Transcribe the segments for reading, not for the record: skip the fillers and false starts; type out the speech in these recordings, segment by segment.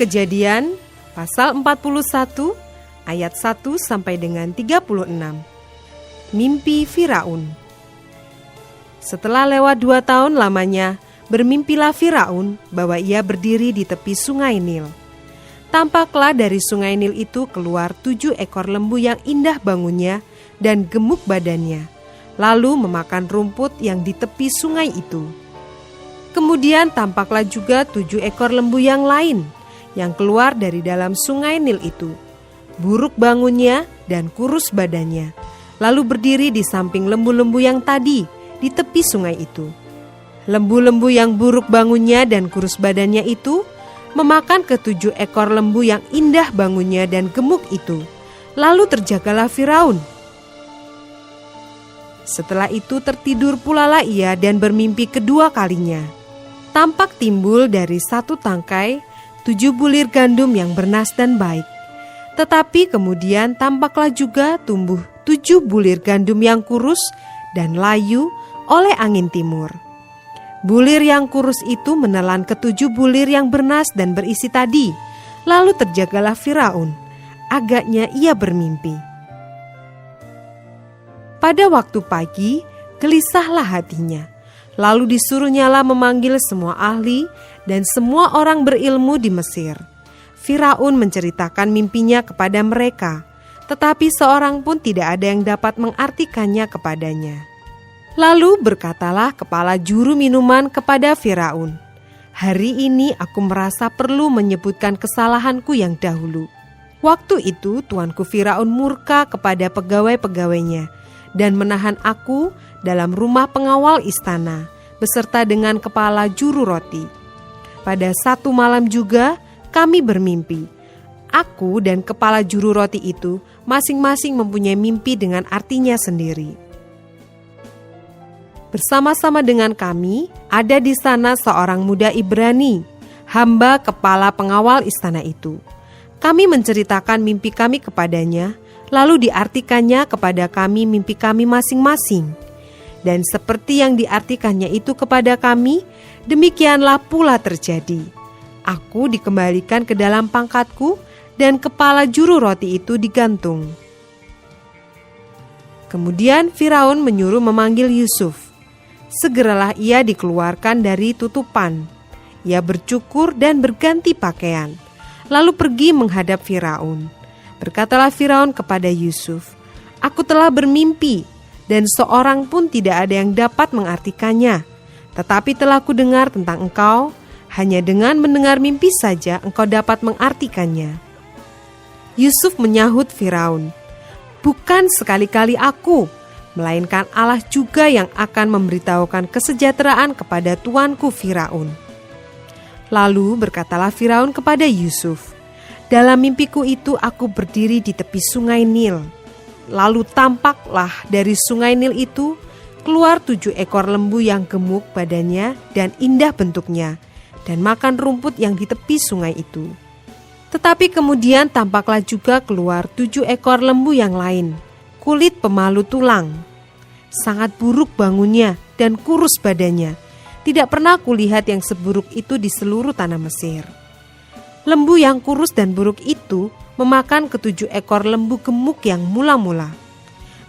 Kejadian pasal 41 ayat 1 sampai dengan 36. Mimpi Firaun. Setelah lewat 2 tahun lamanya, bermimpilah Firaun bahwa ia berdiri di tepi sungai Nil. Tampaklah dari sungai Nil itu keluar 7 ekor lembu yang indah bangunnya dan gemuk badannya, lalu memakan rumput yang di tepi sungai itu. Kemudian tampaklah juga 7 ekor lembu yang lain yang keluar dari dalam sungai Nil itu, buruk bangunnya dan kurus badannya, lalu berdiri di samping lembu-lembu yang tadi di tepi sungai itu. Lembu-lembu yang buruk bangunnya dan kurus badannya itu memakan ke-7 ekor lembu yang indah bangunnya dan gemuk itu. Lalu terjagalah Firaun. Setelah itu tertidur pulalah ia dan bermimpi kedua kalinya. Tampak timbul dari satu tangkai 7 bulir gandum yang bernas dan baik. Tetapi kemudian tampaklah juga tumbuh 7 bulir gandum yang kurus dan layu oleh angin timur. Bulir yang kurus itu menelan ke-7 bulir yang bernas dan berisi tadi. Lalu terjagalah Firaun. Agaknya ia bermimpi. Pada waktu pagi, gelisahlah hatinya. Lalu disuruhnyalah memanggil semua ahli dan semua orang berilmu di Mesir. Firaun menceritakan mimpinya kepada mereka, tetapi seorang pun tidak ada yang dapat mengartikannya kepadanya. Lalu berkatalah kepala juru minuman kepada Firaun, "Hari ini aku merasa perlu menyebutkan kesalahanku yang dahulu." Waktu itu tuanku Firaun murka kepada pegawai-pegawainya dan menahan aku dalam rumah pengawal istana beserta dengan kepala juru roti. Pada satu malam juga kami bermimpi. Aku dan kepala juru roti itu masing-masing mempunyai mimpi dengan artinya sendiri. Bersama-sama dengan kami ada di sana seorang muda Ibrani, hamba kepala pengawal istana itu. Kami menceritakan mimpi kami kepadanya, lalu diartikannya kepada kami mimpi kami masing-masing. Dan seperti yang diartikannya itu kepada kami, demikianlah pula terjadi. Aku dikembalikan ke dalam pangkatku dan kepala juru roti itu digantung. Kemudian Firaun menyuruh memanggil Yusuf. Segeralah ia dikeluarkan dari tutupan. Ia bercukur dan berganti pakaian, lalu pergi menghadap Firaun. Berkatalah Firaun kepada Yusuf, "Aku telah bermimpi, dan seorang pun tidak ada yang dapat mengartikannya. Tetapi telah kudengar tentang engkau, hanya dengan mendengar mimpi saja engkau dapat mengartikannya." Yusuf menyahut Firaun, "Bukan sekali-kali aku, melainkan Allah juga yang akan memberitahukan kesejahteraan kepada tuanku Firaun." Lalu berkatalah Firaun kepada Yusuf, "Dalam mimpiku itu aku berdiri di tepi sungai Nil. Lalu tampaklah dari sungai Nil itu keluar 7 ekor lembu yang gemuk badannya dan indah bentuknya, dan makan rumput yang di tepi sungai itu. Tetapi kemudian tampaklah juga keluar 7 ekor lembu yang lain, kulit pemalu tulang. Sangat buruk bangunnya dan kurus badannya. Tidak pernah kulihat yang seburuk itu di seluruh tanah Mesir. Lembu yang kurus dan buruk itu memakan ke-7 ekor lembu gemuk yang mula-mula.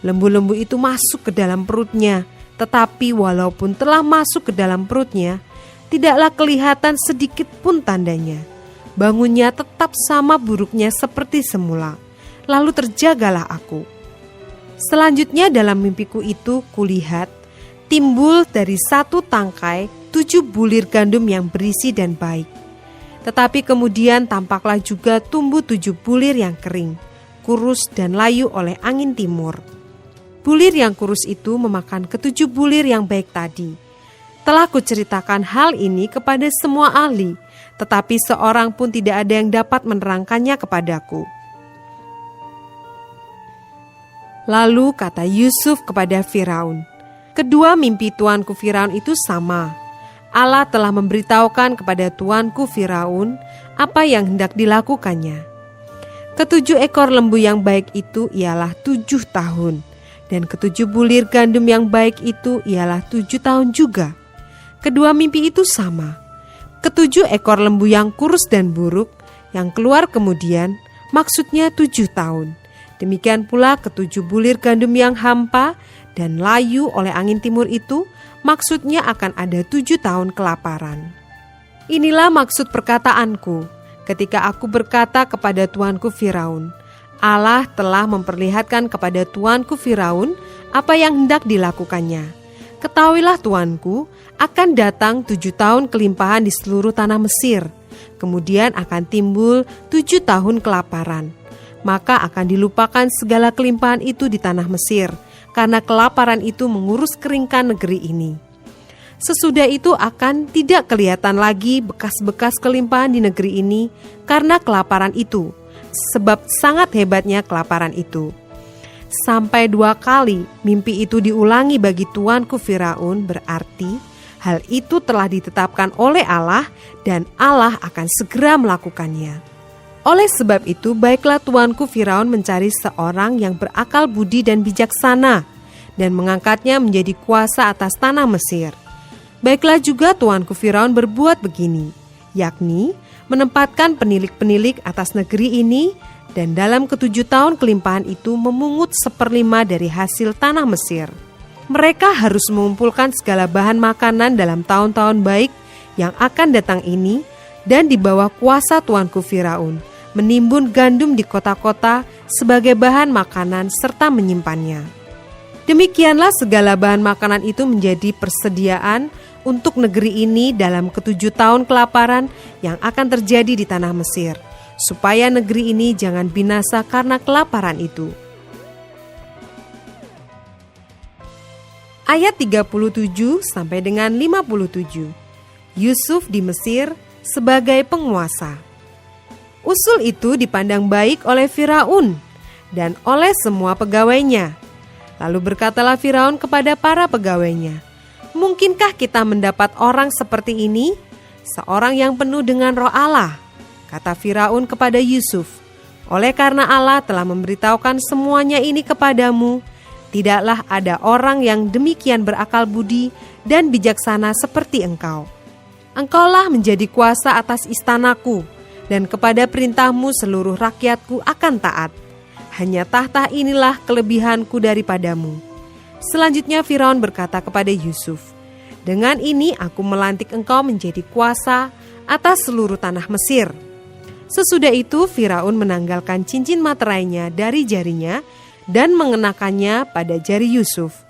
Lembu-lembu itu masuk ke dalam perutnya, tetapi walaupun telah masuk ke dalam perutnya, tidaklah kelihatan sedikit pun tandanya. Bangunnya tetap sama buruknya seperti semula. Lalu terjagalah aku. Selanjutnya dalam mimpiku itu kulihat timbul dari satu tangkai 7 bulir gandum yang berisi dan baik. Tetapi kemudian tampaklah juga tumbuh 7 bulir yang kering, kurus dan layu oleh angin timur. Bulir yang kurus itu memakan ke-7 bulir yang baik tadi. Telah kuceritakan hal ini kepada semua ahli, tetapi seorang pun tidak ada yang dapat menerangkannya kepadaku." Lalu kata Yusuf kepada Firaun, "Kedua mimpi tuanku Firaun itu sama. Allah telah memberitahukan kepada tuanku Firaun apa yang hendak dilakukannya. Ke-7 ekor lembu yang baik itu ialah 7 tahun, dan ke-7 bulir gandum yang baik itu ialah 7 tahun juga. Kedua mimpi itu sama. Ke-7 ekor lembu yang kurus dan buruk yang keluar kemudian, maksudnya 7 tahun. Demikian pula ke-7 bulir gandum yang hampa dan layu oleh angin timur itu, maksudnya akan ada 7 tahun kelaparan. Inilah maksud perkataanku ketika aku berkata kepada tuanku Firaun, Allah telah memperlihatkan kepada tuanku Firaun apa yang hendak dilakukannya. Ketahuilah tuanku, akan datang 7 tahun kelimpahan di seluruh tanah Mesir. Kemudian akan timbul 7 tahun kelaparan. Maka akan dilupakan segala kelimpahan itu di tanah Mesir, karena kelaparan itu mengurus keringkan negeri ini. Sesudah itu akan tidak kelihatan lagi bekas-bekas kelimpahan di negeri ini karena kelaparan itu, sebab sangat hebatnya kelaparan itu. Sampai 2 kali mimpi itu diulangi bagi tuanku Firaun, berarti hal itu telah ditetapkan oleh Allah dan Allah akan segera melakukannya. Oleh sebab itu, baiklah tuanku Firaun mencari seorang yang berakal budi dan bijaksana dan mengangkatnya menjadi kuasa atas tanah Mesir. Baiklah juga tuanku Firaun berbuat begini, yakni menempatkan penilik-penilik atas negeri ini dan dalam ke-7 tahun kelimpahan itu memungut 1/5 dari hasil tanah Mesir. Mereka harus mengumpulkan segala bahan makanan dalam tahun-tahun baik yang akan datang ini dan di bawah kuasa tuanku Firaun, menimbun gandum di kota-kota sebagai bahan makanan serta menyimpannya. Demikianlah segala bahan makanan itu menjadi persediaan untuk negeri ini dalam ke-7 tahun kelaparan yang akan terjadi di tanah Mesir, supaya negeri ini jangan binasa karena kelaparan itu. Ayat 37 sampai dengan 57. Yusuf di Mesir sebagai penguasa. Usul itu dipandang baik oleh Firaun dan oleh semua pegawainya. Lalu berkatalah Firaun kepada para pegawainya, "Mungkinkah kita mendapat orang seperti ini, seorang yang penuh dengan roh Allah?" Kata Firaun kepada Yusuf, "Oleh karena Allah telah memberitahukan semuanya ini kepadamu, tidaklah ada orang yang demikian berakal budi dan bijaksana seperti engkau. Engkaulah menjadi kuasa atas istanaku, dan kepada perintahmu seluruh rakyatku akan taat. Hanya tahta inilah kelebihanku daripadamu." Selanjutnya Firaun berkata kepada Yusuf, "Dengan ini aku melantik engkau menjadi kuasa atas seluruh tanah Mesir." Sesudah itu Firaun menanggalkan cincin materainya dari jarinya dan mengenakannya pada jari Yusuf.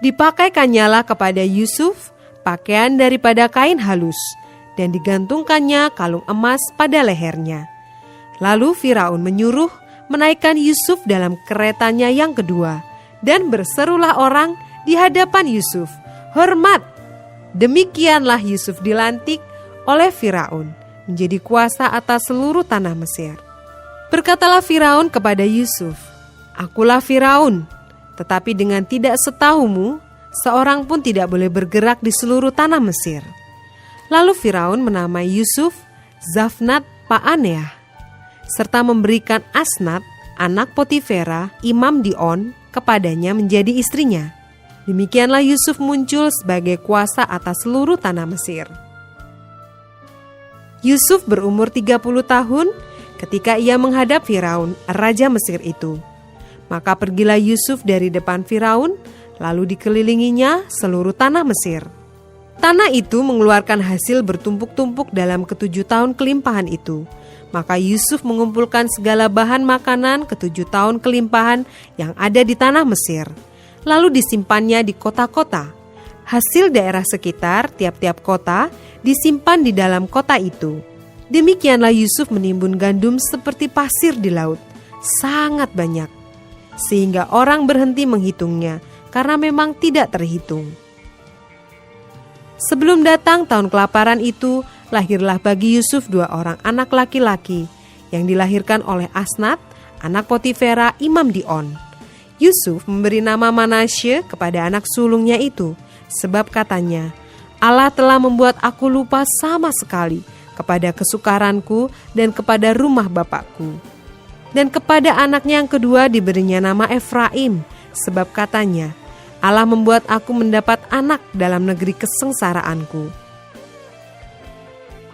Dipakai-kanyalah kepada Yusuf pakaian daripada kain halus, dan digantungkannya kalung emas pada lehernya. Lalu Firaun menyuruh menaikkan Yusuf dalam keretanya yang kedua, dan berserulah orang di hadapan Yusuf, "Hormat!" Demikianlah Yusuf dilantik oleh Firaun menjadi kuasa atas seluruh tanah Mesir. Berkatalah Firaun kepada Yusuf, "Akulah Firaun, tetapi dengan tidak setahumu, seorang pun tidak boleh bergerak di seluruh tanah Mesir." Lalu Firaun menamai Yusuf Zafnat Paaneah, serta memberikan Asnat, anak Potifera, imam di On, kepadanya menjadi istrinya. Demikianlah Yusuf muncul sebagai kuasa atas seluruh tanah Mesir. Yusuf berumur 30 tahun ketika ia menghadap Firaun, raja Mesir itu. Maka pergilah Yusuf dari depan Firaun, lalu dikelilinginya seluruh tanah Mesir. Tanah itu mengeluarkan hasil bertumpuk-tumpuk dalam ke-7 tahun kelimpahan itu. Maka Yusuf mengumpulkan segala bahan makanan ke-7 tahun kelimpahan yang ada di tanah Mesir, lalu disimpannya di kota-kota. Hasil daerah sekitar tiap-tiap kota disimpan di dalam kota itu. Demikianlah Yusuf menimbun gandum seperti pasir di laut, sangat banyak, sehingga orang berhenti menghitungnya karena memang tidak terhitung. Sebelum datang tahun kelaparan itu, lahirlah bagi Yusuf 2 orang anak laki-laki yang dilahirkan oleh Asnat, anak Potifera, imam di On. Yusuf memberi nama Manasye kepada anak sulungnya itu, sebab katanya, "Allah telah membuat aku lupa sama sekali kepada kesukaranku dan kepada rumah bapakku." Dan kepada anaknya yang kedua diberinya nama Efraim, sebab katanya, "Allah membuat aku mendapat anak dalam negeri kesengsaraanku."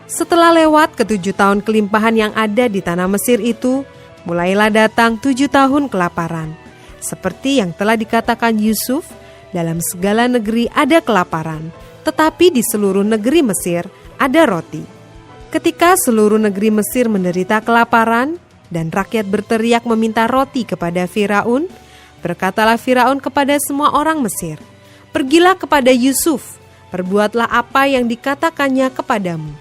Setelah lewat ke-7 tahun kelimpahan yang ada di tanah Mesir itu, mulailah datang 7 tahun kelaparan. Seperti yang telah dikatakan Yusuf, dalam segala negeri ada kelaparan, tetapi di seluruh negeri Mesir ada roti. Ketika seluruh negeri Mesir menderita kelaparan dan rakyat berteriak meminta roti kepada Firaun, berkatalah Firaun kepada semua orang Mesir, "Pergilah kepada Yusuf, perbuatlah apa yang dikatakannya kepadamu."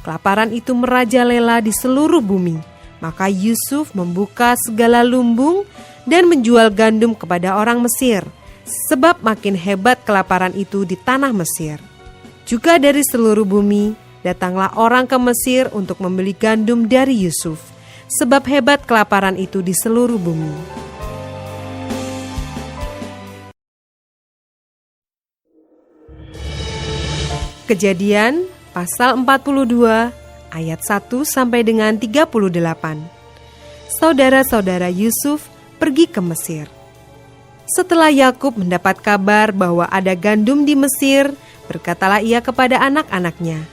Kelaparan itu merajalela di seluruh bumi, maka Yusuf membuka segala lumbung dan menjual gandum kepada orang Mesir, sebab makin hebat kelaparan itu di tanah Mesir. Juga dari seluruh bumi datanglah orang ke Mesir untuk membeli gandum dari Yusuf, sebab hebat kelaparan itu di seluruh bumi. Kejadian pasal 42 ayat 1 sampai dengan 38. Saudara-saudara Yusuf pergi ke Mesir. Setelah Yakub mendapat kabar bahwa ada gandum di Mesir, berkatalah ia kepada anak-anaknya,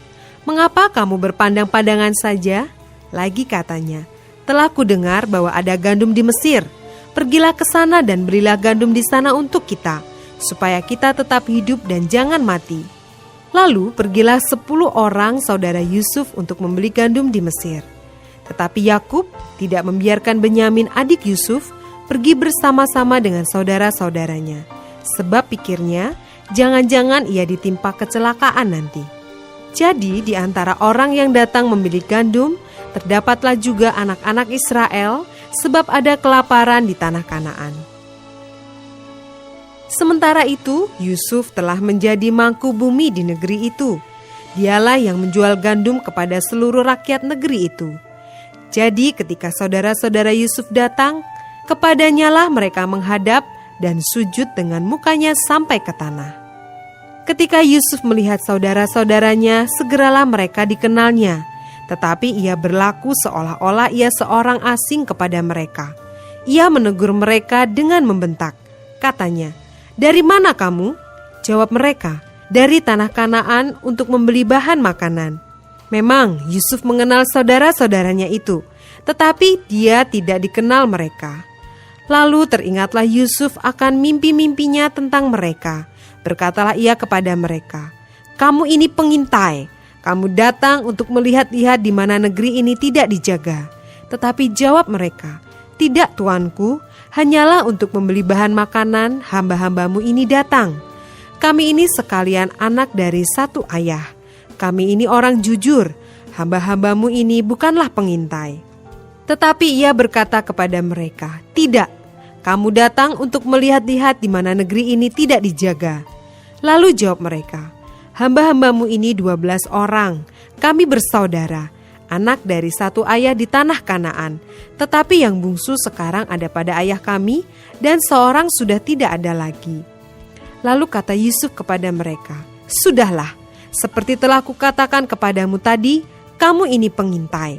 "Mengapa kamu berpandang-pandangan saja?" Lagi katanya, "Telah kudengar bahwa ada gandum di Mesir. Pergilah ke sana dan belilah gandum di sana untuk kita, supaya kita tetap hidup dan jangan mati." Lalu pergilah 10 orang saudara Yusuf untuk membeli gandum di Mesir. Tetapi Yakub tidak membiarkan Benyamin adik Yusuf pergi bersama-sama dengan saudara-saudaranya, sebab pikirnya jangan-jangan ia ditimpa kecelakaan nanti. Jadi di antara orang yang datang membeli gandum, terdapatlah juga anak-anak Israel, sebab ada kelaparan di tanah Kanaan. Sementara itu, Yusuf telah menjadi mangku bumi di negeri itu. Dialah yang menjual gandum kepada seluruh rakyat negeri itu. Jadi ketika saudara-saudara Yusuf datang, kepadanyalah mereka menghadap dan sujud dengan mukanya sampai ke tanah. Ketika Yusuf melihat saudara-saudaranya, segeralah mereka dikenalnya, tetapi ia berlaku seolah-olah ia seorang asing kepada mereka. Ia menegur mereka dengan membentak. Katanya, "Dari mana kamu?" Jawab mereka, "Dari tanah Kanaan untuk membeli bahan makanan." Memang Yusuf mengenal saudara-saudaranya itu, tetapi dia tidak dikenal mereka. Lalu teringatlah Yusuf akan mimpi-mimpinya tentang mereka. Berkatalah ia kepada mereka, "Kamu ini pengintai. Kamu datang untuk melihat-lihat di mana negeri ini tidak dijaga." Tetapi jawab mereka, "Tidak, tuanku, hanyalah untuk membeli bahan makanan hamba-hambamu ini datang. Kami ini sekalian anak dari satu ayah. Kami ini orang jujur, hamba-hambamu ini bukanlah pengintai." Tetapi ia berkata kepada mereka, "Tidak, kamu datang untuk melihat-lihat di mana negeri ini tidak dijaga." Lalu jawab mereka, "Hamba-hambamu ini 12 orang, kami bersaudara, anak dari satu ayah di tanah Kanaan. Tetapi yang bungsu sekarang ada pada ayah kami, dan seorang sudah tidak ada lagi." Lalu kata Yusuf kepada mereka, "Sudahlah, seperti telah kukatakan kepadamu tadi, kamu ini pengintai.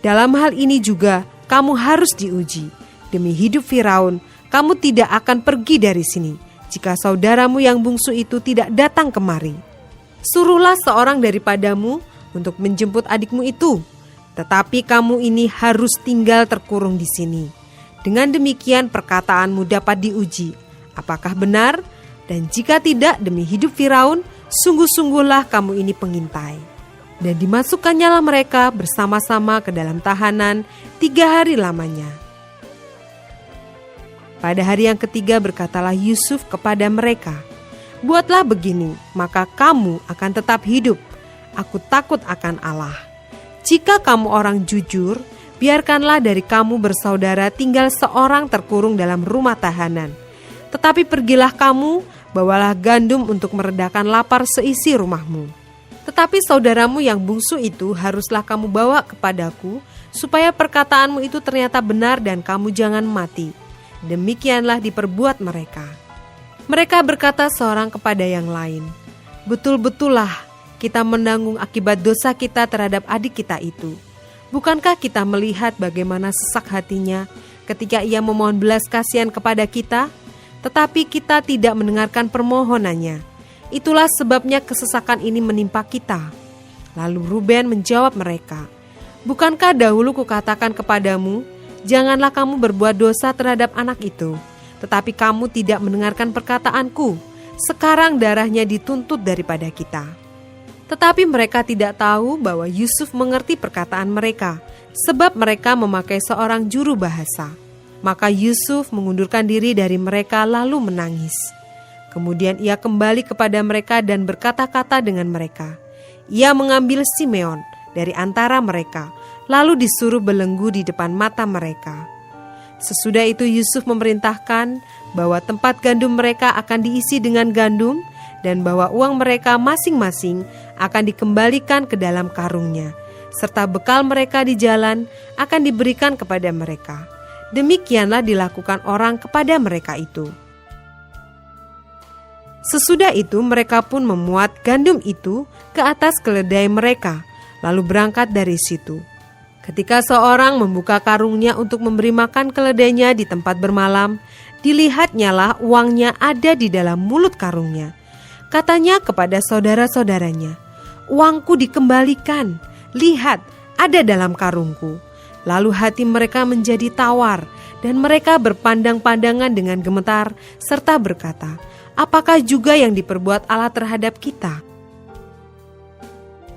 Dalam hal ini juga kamu harus diuji. Demi hidup Firaun, kamu tidak akan pergi dari sini, jika saudaramu yang bungsu itu tidak datang kemari. Suruhlah seorang daripadamu untuk menjemput adikmu itu, tetapi kamu ini harus tinggal terkurung di sini. Dengan demikian perkataanmu dapat diuji, apakah benar, dan jika tidak demi hidup Firaun, sungguh-sungguhlah kamu ini pengintai." Dan dimasukkannya mereka bersama-sama ke dalam tahanan 3 hari lamanya. Pada hari yang ketiga berkatalah Yusuf kepada mereka, "Buatlah begini, maka kamu akan tetap hidup. Aku takut akan Allah. Jika kamu orang jujur, biarkanlah dari kamu bersaudara tinggal seorang terkurung dalam rumah tahanan. Tetapi pergilah kamu, bawalah gandum untuk meredakan lapar seisi rumahmu. Tetapi saudaramu yang bungsu itu haruslah kamu bawa kepadaku, supaya perkataanmu itu ternyata benar dan kamu jangan mati." Demikianlah diperbuat mereka. Mereka berkata seorang kepada yang lain, "Betul-betullah kita menanggung akibat dosa kita terhadap adik kita itu. Bukankah kita melihat bagaimana sesak hatinya ketika ia memohon belas kasihan kepada kita? Tetapi kita tidak mendengarkan permohonannya. Itulah sebabnya kesesakan ini menimpa kita." Lalu Ruben menjawab mereka, "Bukankah dahulu kukatakan kepadamu, janganlah kamu berbuat dosa terhadap anak itu? Tetapi kamu tidak mendengarkan perkataanku. Sekarang darahnya dituntut daripada kita." Tetapi mereka tidak tahu bahwa Yusuf mengerti perkataan mereka, sebab mereka memakai seorang juru bahasa. Maka Yusuf mengundurkan diri dari mereka lalu menangis. Kemudian ia kembali kepada mereka dan berkata-kata dengan mereka. Ia mengambil Simeon dari antara mereka, lalu disuruh belenggu di depan mata mereka. Sesudah itu Yusuf memerintahkan bahwa tempat gandum mereka akan diisi dengan gandum, dan bahwa uang mereka masing-masing akan dikembalikan ke dalam karungnya, serta bekal mereka di jalan akan diberikan kepada mereka. Demikianlah dilakukan orang kepada mereka itu. Sesudah itu mereka pun memuat gandum itu ke atas keledai mereka, lalu berangkat dari situ. Ketika seorang membuka karungnya untuk memberi makan keledainya di tempat bermalam, dilihatnyalah uangnya ada di dalam mulut karungnya. Katanya kepada saudara-saudaranya, "Uangku dikembalikan, lihat ada dalam karungku." Lalu hati mereka menjadi tawar, dan mereka berpandang-pandangan dengan gemetar, serta berkata, "Apakah juga yang diperbuat Allah terhadap kita?"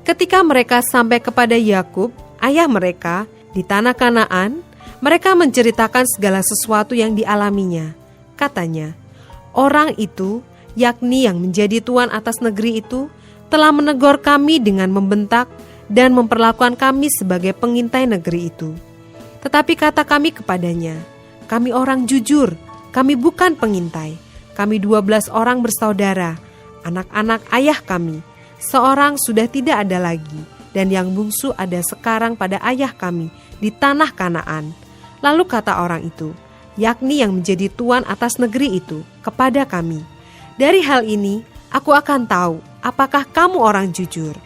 Ketika mereka sampai kepada Yakub, ayah mereka, di tanah Kanaan, mereka menceritakan segala sesuatu yang dialaminya. Katanya, "Orang itu, yakni yang menjadi tuan atas negeri itu, telah menegur kami dengan membentak dan memperlakukan kami sebagai pengintai negeri itu. Tetapi kata kami kepadanya, 'Kami orang jujur, kami bukan pengintai. Kami 12 orang bersaudara, anak-anak ayah kami. Seorang sudah tidak ada lagi, dan yang bungsu ada sekarang pada ayah kami di tanah Kanaan.' Lalu kata orang itu, yakni yang menjadi tuan atas negeri itu, kepada kami, 'Dari hal ini, aku akan tahu apakah kamu orang jujur.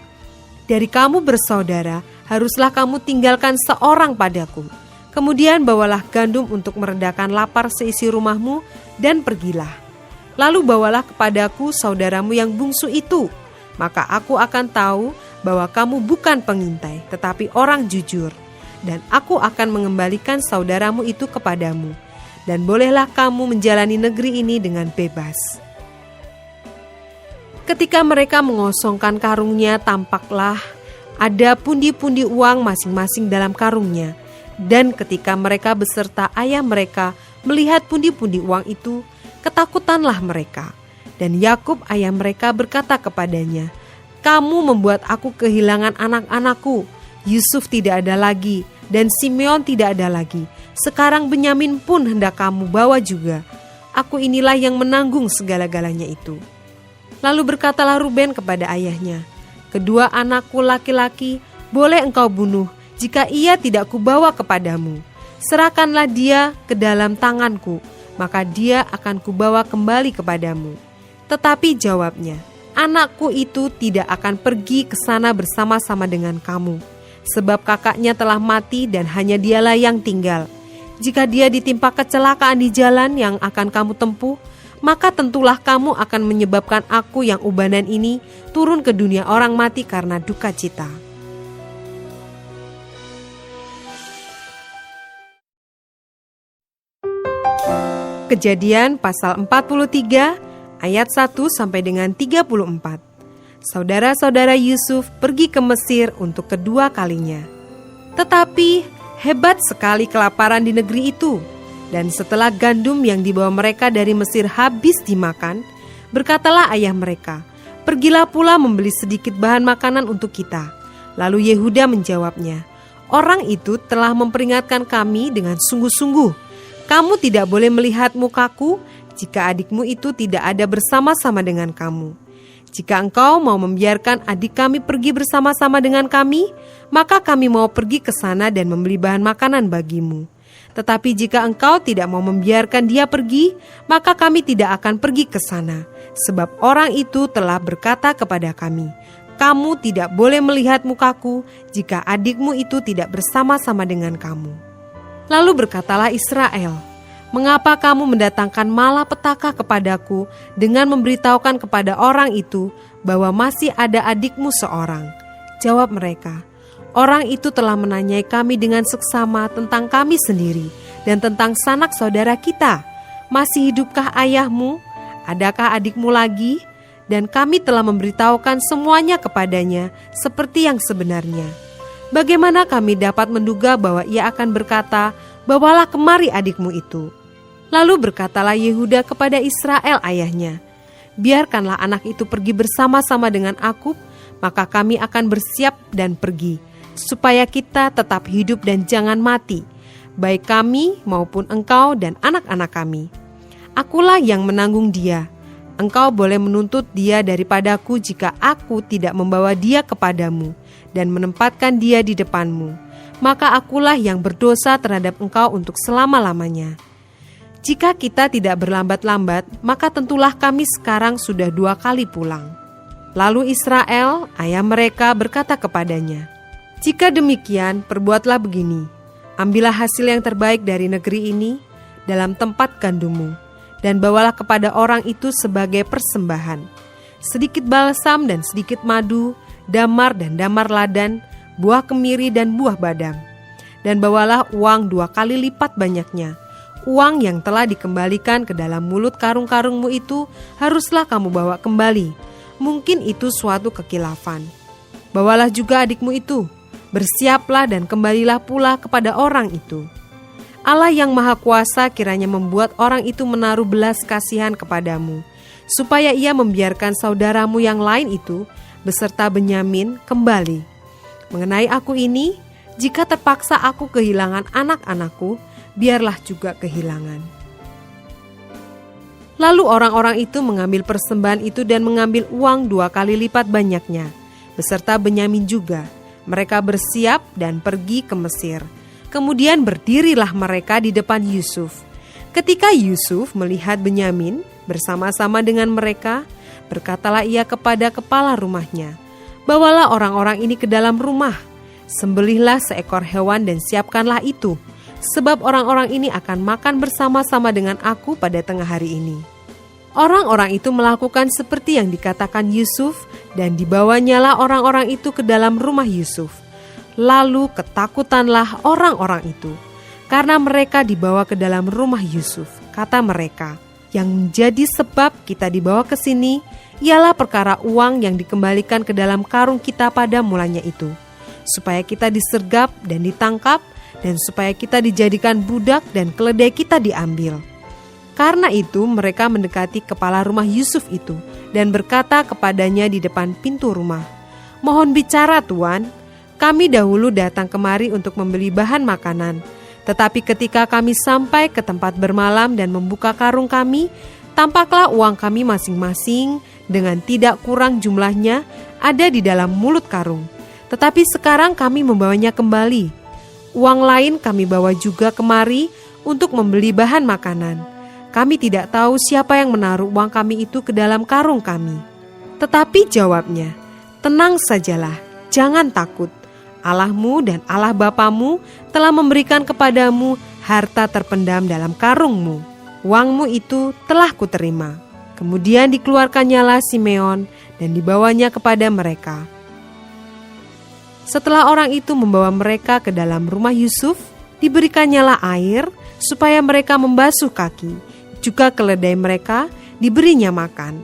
Dari kamu bersaudara, haruslah kamu tinggalkan seorang padaku. Kemudian bawalah gandum untuk meredakan lapar seisi rumahmu dan pergilah. Lalu bawalah kepadaku saudaramu yang bungsu itu. Maka aku akan tahu bahwa kamu bukan pengintai, tetapi orang jujur. Dan aku akan mengembalikan saudaramu itu kepadamu. Dan bolehlah kamu menjalani negeri ini dengan bebas.' Ketika mereka mengosongkan karungnya, tampaklah ada pundi-pundi uang masing-masing dalam karungnya. Dan ketika mereka beserta ayah mereka melihat pundi-pundi uang itu, ketakutanlah mereka. Dan Yakub ayah mereka berkata kepadanya, 'Kamu membuat aku kehilangan anak-anakku. Yusuf tidak ada lagi, dan Simeon tidak ada lagi. Sekarang Benyamin pun hendak kamu bawa juga. Aku inilah yang menanggung segala-galanya itu.' Lalu berkatalah Ruben kepada ayahnya, 'Kedua anakku laki-laki boleh engkau bunuh jika ia tidak kubawa kepadamu. Serahkanlah dia ke dalam tanganku, maka dia akan kubawa kembali kepadamu.' Tetapi jawabnya, 'Anakku itu tidak akan pergi ke sana bersama-sama dengan kamu, sebab kakaknya telah mati dan hanya dialah yang tinggal. Jika dia ditimpa kecelakaan di jalan yang akan kamu tempuh, maka tentulah kamu akan menyebabkan aku yang ubanan ini turun ke dunia orang mati karena duka cita.' Kejadian pasal 43 ayat 1 sampai dengan 34. Saudara-saudara Yusuf pergi ke Mesir untuk kedua kalinya. Tetapi hebat sekali kelaparan di negeri itu. Dan setelah gandum yang dibawa mereka dari Mesir habis dimakan, berkatalah ayah mereka, 'Pergilah pula membeli sedikit bahan makanan untuk kita.' Lalu Yehuda menjawabnya, 'Orang itu telah memperingatkan kami dengan sungguh-sungguh. Kamu tidak boleh melihat mukaku jika adikmu itu tidak ada bersama-sama dengan kamu. Jika engkau mau membiarkan adik kami pergi bersama-sama dengan kami, maka kami mau pergi ke sana dan membeli bahan makanan bagimu. Tetapi jika engkau tidak mau membiarkan dia pergi, maka kami tidak akan pergi ke sana. Sebab orang itu telah berkata kepada kami, 'Kamu tidak boleh melihat mukaku jika adikmu itu tidak bersama-sama dengan kamu.' Lalu berkatalah Israel, 'Mengapa kamu mendatangkan malapetaka kepadaku dengan memberitahukan kepada orang itu bahwa masih ada adikmu seorang?' Jawab mereka, "Orang itu telah menanyai kami dengan seksama tentang kami sendiri dan tentang sanak saudara kita. Masih hidupkah ayahmu? Adakah adikmu lagi?" Dan kami telah memberitahukan semuanya kepadanya seperti yang sebenarnya. Bagaimana kami dapat menduga bahwa ia akan berkata, "Bawalah kemari adikmu itu"? Lalu berkatalah Yehuda kepada Israel ayahnya, "Biarkanlah anak itu pergi bersama-sama dengan aku, maka kami akan bersiap dan pergi, supaya kita tetap hidup dan jangan mati, baik kami maupun engkau dan anak-anak kami. Akulah yang menanggung dia. Engkau boleh menuntut dia daripadaku jika aku tidak membawa dia kepadamu dan menempatkan dia di depanmu. Maka akulah yang berdosa terhadap engkau untuk selama-lamanya. Jika kita tidak berlambat-lambat, maka tentulah kami sekarang sudah 2 kali pulang." Lalu Israel, ayah mereka, berkata kepadanya, "Jika demikian, perbuatlah begini. Ambillah hasil yang terbaik dari negeri ini dalam tempat gandummu, dan bawalah kepada orang itu sebagai persembahan. Sedikit balsam dan sedikit madu, damar dan damar ladan, buah kemiri dan buah badam. Dan bawalah uang 2 kali lipat banyaknya. Uang yang telah dikembalikan ke dalam mulut karung-karungmu itu haruslah kamu bawa kembali. Mungkin itu suatu kekilafan. Bawalah juga adikmu itu. Bersiaplah dan kembalilah pula kepada orang itu. Allah yang Maha Kuasa kiranya membuat orang itu menaruh belas kasihan kepadamu, supaya ia membiarkan saudaramu yang lain itu beserta Benyamin kembali. Mengenai aku ini, jika terpaksa aku kehilangan anak-anakku, biarlah juga kehilangan." Lalu orang-orang itu mengambil persembahan itu dan mengambil uang 2 kali lipat banyaknya, beserta Benyamin juga. Mereka bersiap dan pergi ke Mesir. Kemudian berdirilah mereka di depan Yusuf. Ketika Yusuf melihat Benyamin bersama-sama dengan mereka, berkatalah ia kepada kepala rumahnya, "Bawalah orang-orang ini ke dalam rumah, sembelihlah seekor hewan dan siapkanlah itu, sebab orang-orang ini akan makan bersama-sama dengan aku pada tengah hari ini." Orang-orang itu melakukan seperti yang dikatakan Yusuf, dan dibawanyalah orang-orang itu ke dalam rumah Yusuf. Lalu ketakutanlah orang-orang itu, karena mereka dibawa ke dalam rumah Yusuf. Kata mereka, "Yang menjadi sebab kita dibawa ke sini ialah perkara uang yang dikembalikan ke dalam karung kita pada mulanya itu, supaya kita disergap dan ditangkap, dan supaya kita dijadikan budak dan keledai kita diambil." Karena itu mereka mendekati kepala rumah Yusuf itu dan berkata kepadanya di depan pintu rumah, "Mohon bicara, Tuan. Kami dahulu datang kemari untuk membeli bahan makanan. Tetapi ketika kami sampai ke tempat bermalam dan membuka karung kami, tampaklah uang kami masing-masing dengan tidak kurang jumlahnya ada di dalam mulut karung. Tetapi sekarang kami membawanya kembali. Uang lain kami bawa juga kemari untuk membeli bahan makanan. Kami tidak tahu siapa yang menaruh uang kami itu ke dalam karung kami." Tetapi jawabnya, "Tenang sajalah, jangan takut. Allahmu dan Allah Bapamu telah memberikan kepadamu harta terpendam dalam karungmu. Uangmu itu telah kuterima." Kemudian dikeluarkannyalah Simeon dan dibawanya kepada mereka. Setelah orang itu membawa mereka ke dalam rumah Yusuf, diberikannya air supaya mereka membasuh kaki, juga keledai mereka diberinya makan.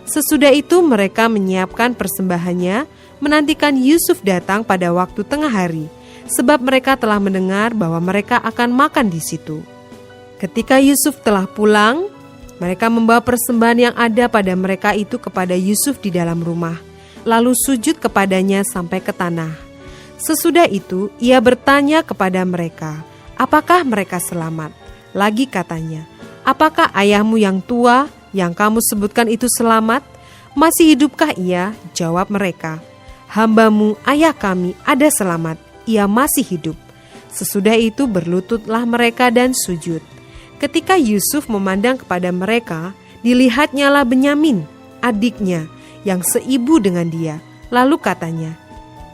Sesudah itu mereka menyiapkan persembahannya, menantikan Yusuf datang pada waktu tengah hari, sebab mereka telah mendengar bahwa mereka akan makan di situ. Ketika Yusuf telah pulang, mereka membawa persembahan yang ada pada mereka itu kepada Yusuf di dalam rumah, lalu sujud kepadanya sampai ke tanah. Sesudah itu ia bertanya kepada mereka, apakah mereka selamat? Lagi katanya, "Apakah ayahmu yang tua yang kamu sebutkan itu selamat? Masih hidupkah ia?" Jawab mereka, "Hambamu ayah kami ada selamat, ia masih hidup." Sesudah itu berlututlah mereka dan sujud. Ketika Yusuf memandang kepada mereka, dilihatnyalah Benyamin, adiknya, yang seibu dengan dia. Lalu katanya,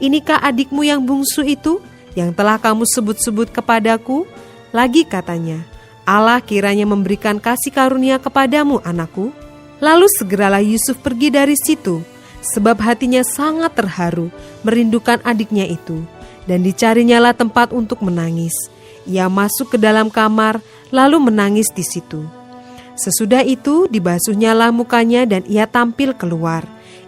"Inikah adikmu yang bungsu itu, yang telah kamu sebut-sebut kepadaku?" Lagi katanya, "Allah kiranya memberikan kasih karunia kepadamu, anakku." Lalu segeralah Yusuf pergi dari situ, sebab hatinya sangat terharu merindukan adiknya itu, dan dicarinyalah tempat untuk menangis. Ia masuk ke dalam kamar, lalu menangis di situ. Sesudah itu dibasuhnyalah mukanya dan ia tampil keluar.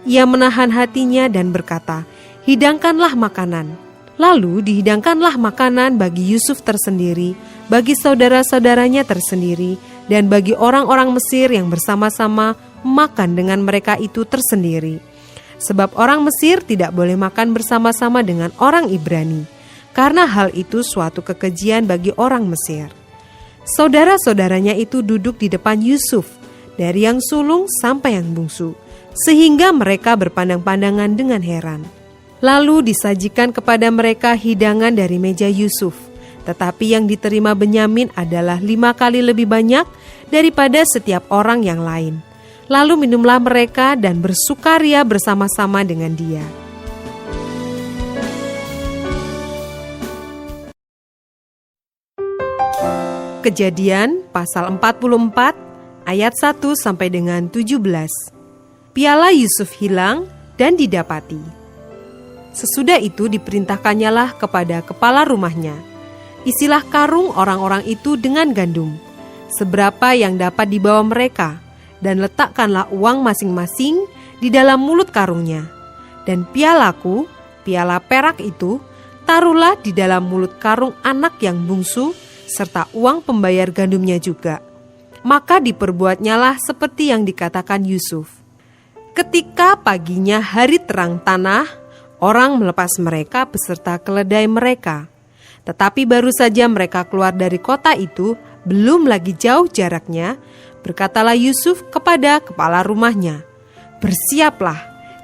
Ia menahan hatinya dan berkata, "Hidangkanlah makanan." Lalu dihidangkanlah makanan bagi Yusuf tersendiri, bagi saudara-saudaranya tersendiri, dan bagi orang-orang Mesir yang bersama-sama makan dengan mereka itu tersendiri. Sebab orang Mesir tidak boleh makan bersama-sama dengan orang Ibrani, karena hal itu suatu kekejian bagi orang Mesir. Saudara-saudaranya itu duduk di depan Yusuf, dari yang sulung sampai yang bungsu, sehingga mereka berpandang-pandangan dengan heran. Lalu disajikan kepada mereka hidangan dari meja Yusuf, tetapi yang diterima Benyamin adalah 5 kali lebih banyak daripada setiap orang yang lain. Lalu minumlah mereka dan bersukaria bersama-sama dengan dia. Kejadian pasal 44 ayat 1 sampai dengan 17. Piala Yusuf hilang dan didapati. Sesudah itu diperintahkannyalah kepada kepala rumahnya, isilah karung orang-orang itu dengan gandum, seberapa yang dapat dibawa mereka, dan letakkanlah uang masing-masing di dalam mulut karungnya. Dan pialaku, piala perak itu, taruhlah di dalam mulut karung anak yang bungsu, serta uang pembayar gandumnya juga. Maka diperbuatnyalah seperti yang dikatakan Yusuf. Ketika paginya hari terang tanah, orang melepas mereka beserta keledai mereka. Tetapi baru saja mereka keluar dari kota itu, belum lagi jauh jaraknya, berkatalah Yusuf kepada kepala rumahnya, "Bersiaplah,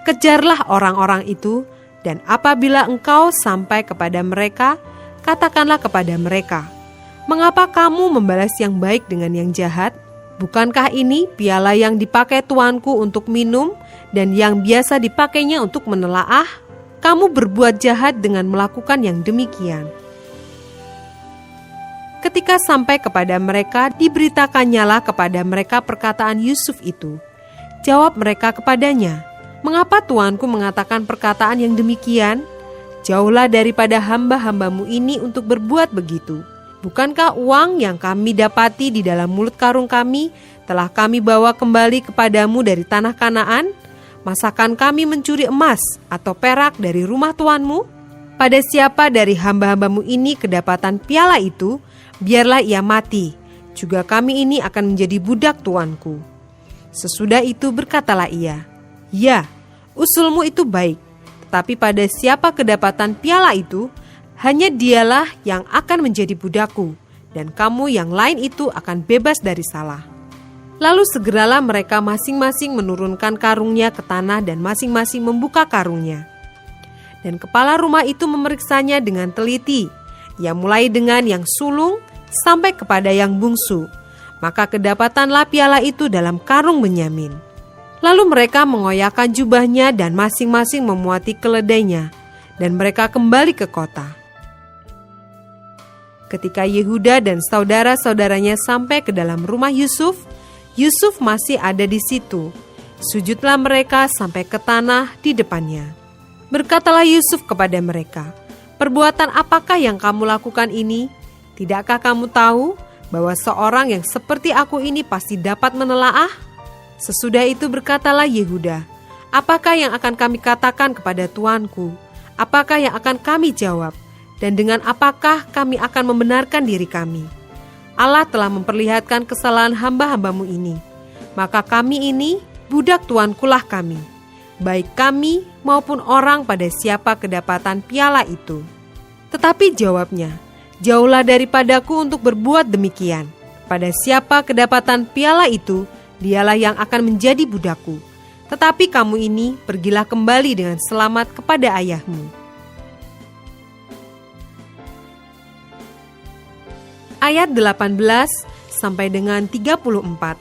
kejarlah orang-orang itu, dan apabila engkau sampai kepada mereka, katakanlah kepada mereka, mengapa kamu membalas yang baik dengan yang jahat? Bukankah ini piala yang dipakai tuanku untuk minum dan yang biasa dipakainya untuk menelaah? Kamu berbuat jahat dengan melakukan yang demikian." Ketika sampai kepada mereka, diberitakannyalah kepada mereka perkataan Yusuf itu. Jawab mereka kepadanya, "Mengapa tuanku mengatakan perkataan yang demikian? Jauhlah daripada hamba-hambamu ini untuk berbuat begitu. Bukankah uang yang kami dapati di dalam mulut karung kami telah kami bawa kembali kepadamu dari tanah Kanaan? Masakan kami mencuri emas atau perak dari rumah tuanmu? Pada siapa dari hamba-hambamu ini kedapatan piala itu, biarlah ia mati. Juga kami ini akan menjadi budak tuanku." Sesudah itu berkatalah ia, "Ya, usulmu itu baik, tetapi pada siapa kedapatan piala itu, hanya dialah yang akan menjadi budakku, dan kamu yang lain itu akan bebas dari salah." Lalu segeralah mereka masing-masing menurunkan karungnya ke tanah dan masing-masing membuka karungnya. Dan kepala rumah itu memeriksanya dengan teliti. Ia mulai dengan yang sulung sampai kepada yang bungsu. Maka kedapatanlah piala itu dalam karung Benyamin. Lalu mereka mengoyakkan jubahnya dan masing-masing memuati keledainya, dan mereka kembali ke kota. Ketika Yehuda dan saudara-saudaranya sampai ke dalam rumah Yusuf, Yusuf masih ada di situ. Sujudlah mereka sampai ke tanah di depannya. Berkatalah Yusuf kepada mereka, "Perbuatan apakah yang kamu lakukan ini? Tidakkah kamu tahu bahwa seorang yang seperti aku ini pasti dapat menelaah?" Sesudah itu berkatalah Yehuda, "Apakah yang akan kami katakan kepada tuanku? Apakah yang akan kami jawab? Dan dengan apakah kami akan membenarkan diri kami? Allah telah memperlihatkan kesalahan hamba-hambamu ini. Maka kami ini, budak tuankulah kami, baik kami maupun orang pada siapa kedapatan piala itu." Tetapi jawabnya, "Jauhlah daripadaku untuk berbuat demikian. Pada siapa kedapatan piala itu, dialah yang akan menjadi budakku. Tetapi kamu ini pergilah kembali dengan selamat kepada ayahmu." Ayat 18 sampai dengan 34.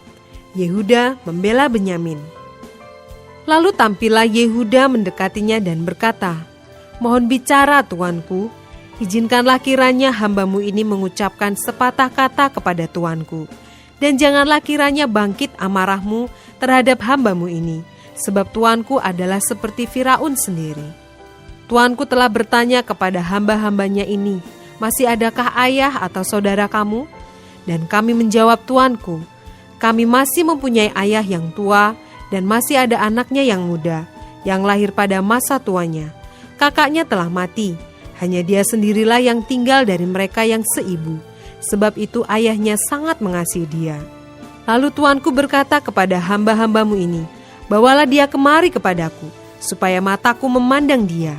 Yehuda membela Benyamin. Lalu tampillah Yehuda mendekatinya dan berkata, "Mohon bicara tuanku, izinkanlah kiranya hambamu ini mengucapkan sepatah kata kepada tuanku, dan janganlah kiranya bangkit amarahmu terhadap hambamu ini, sebab tuanku adalah seperti Firaun sendiri. Tuanku telah bertanya kepada hamba-hambanya ini, masih adakah ayah atau saudara kamu? Dan kami menjawab tuanku, kami masih mempunyai ayah yang tua dan masih ada anaknya yang muda, yang lahir pada masa tuanya. Kakaknya telah mati, hanya dia sendirilah yang tinggal dari mereka yang seibu. Sebab itu ayahnya sangat mengasihi dia. Lalu tuanku berkata kepada hamba-hambamu ini, bawalah dia kemari kepadaku, supaya mataku memandang dia.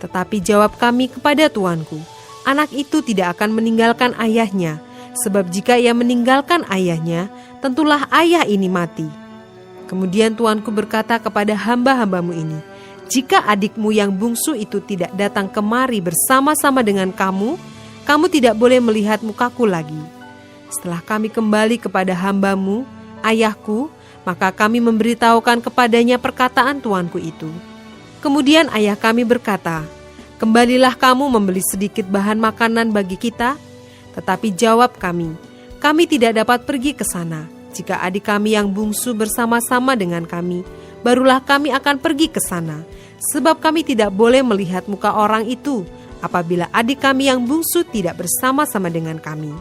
Tetapi jawab kami kepada tuanku, anak itu tidak akan meninggalkan ayahnya, sebab jika ia meninggalkan ayahnya, tentulah ayah ini mati. Kemudian tuanku berkata kepada hamba-hambamu ini, jika adikmu yang bungsu itu tidak datang kemari bersama-sama dengan kamu, kamu tidak boleh melihat mukaku lagi. Setelah kami kembali kepada hambamu, ayahku, maka kami memberitahukan kepadanya perkataan tuanku itu. Kemudian ayah kami berkata, kembalilah kamu membeli sedikit bahan makanan bagi kita. Tetapi jawab kami tidak dapat pergi ke sana. Jika adik kami yang bungsu bersama-sama dengan kami, barulah kami akan pergi ke sana. Sebab kami tidak boleh melihat muka orang itu, apabila adik kami yang bungsu tidak bersama-sama dengan kami.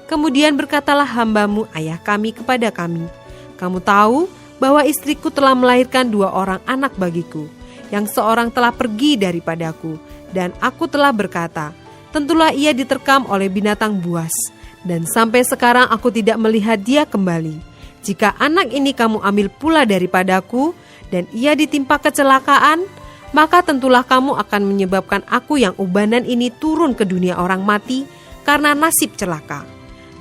Kemudian berkatalah hambamu ayah kami kepada kami, kamu tahu bahwa istriku telah melahirkan 2 orang anak bagiku, yang seorang telah pergi daripadaku, dan aku telah berkata, tentulah ia diterkam oleh binatang buas, dan sampai sekarang aku tidak melihat dia kembali. Jika anak ini kamu ambil pula daripadaku, dan ia ditimpa kecelakaan, maka tentulah kamu akan menyebabkan aku yang ubanan ini turun ke dunia orang mati karena nasib celaka.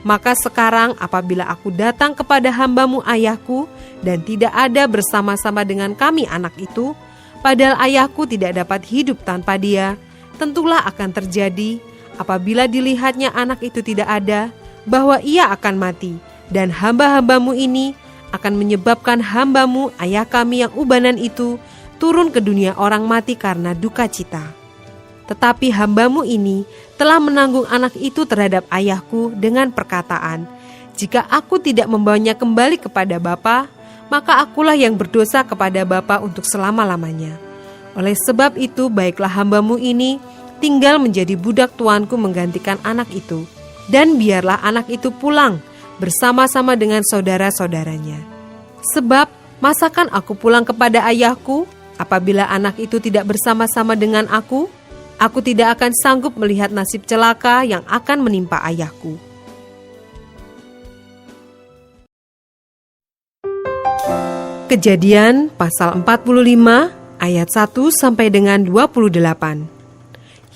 Maka sekarang apabila aku datang kepada hambamu ayahku dan tidak ada bersama-sama dengan kami anak itu, padahal ayahku tidak dapat hidup tanpa dia, tentulah akan terjadi apabila dilihatnya anak itu tidak ada, bahwa ia akan mati, dan hamba-hambamu ini akan menyebabkan hambamu ayah kami yang ubanan itu turun ke dunia orang mati karena duka cita. Tetapi hambamu ini telah menanggung anak itu terhadap ayahku dengan perkataan, jika aku tidak membawanya kembali kepada bapa, maka akulah yang berdosa kepada bapa untuk selama-lamanya. Oleh sebab itu baiklah hambamu ini tinggal menjadi budak tuanku menggantikan anak itu, dan biarlah anak itu pulang bersama-sama dengan saudara-saudaranya. Sebab masakan aku pulang kepada ayahku, apabila anak itu tidak bersama-sama dengan aku tidak akan sanggup melihat nasib celaka yang akan menimpa ayahku. Kejadian pasal 45 ayat 1 sampai dengan 28.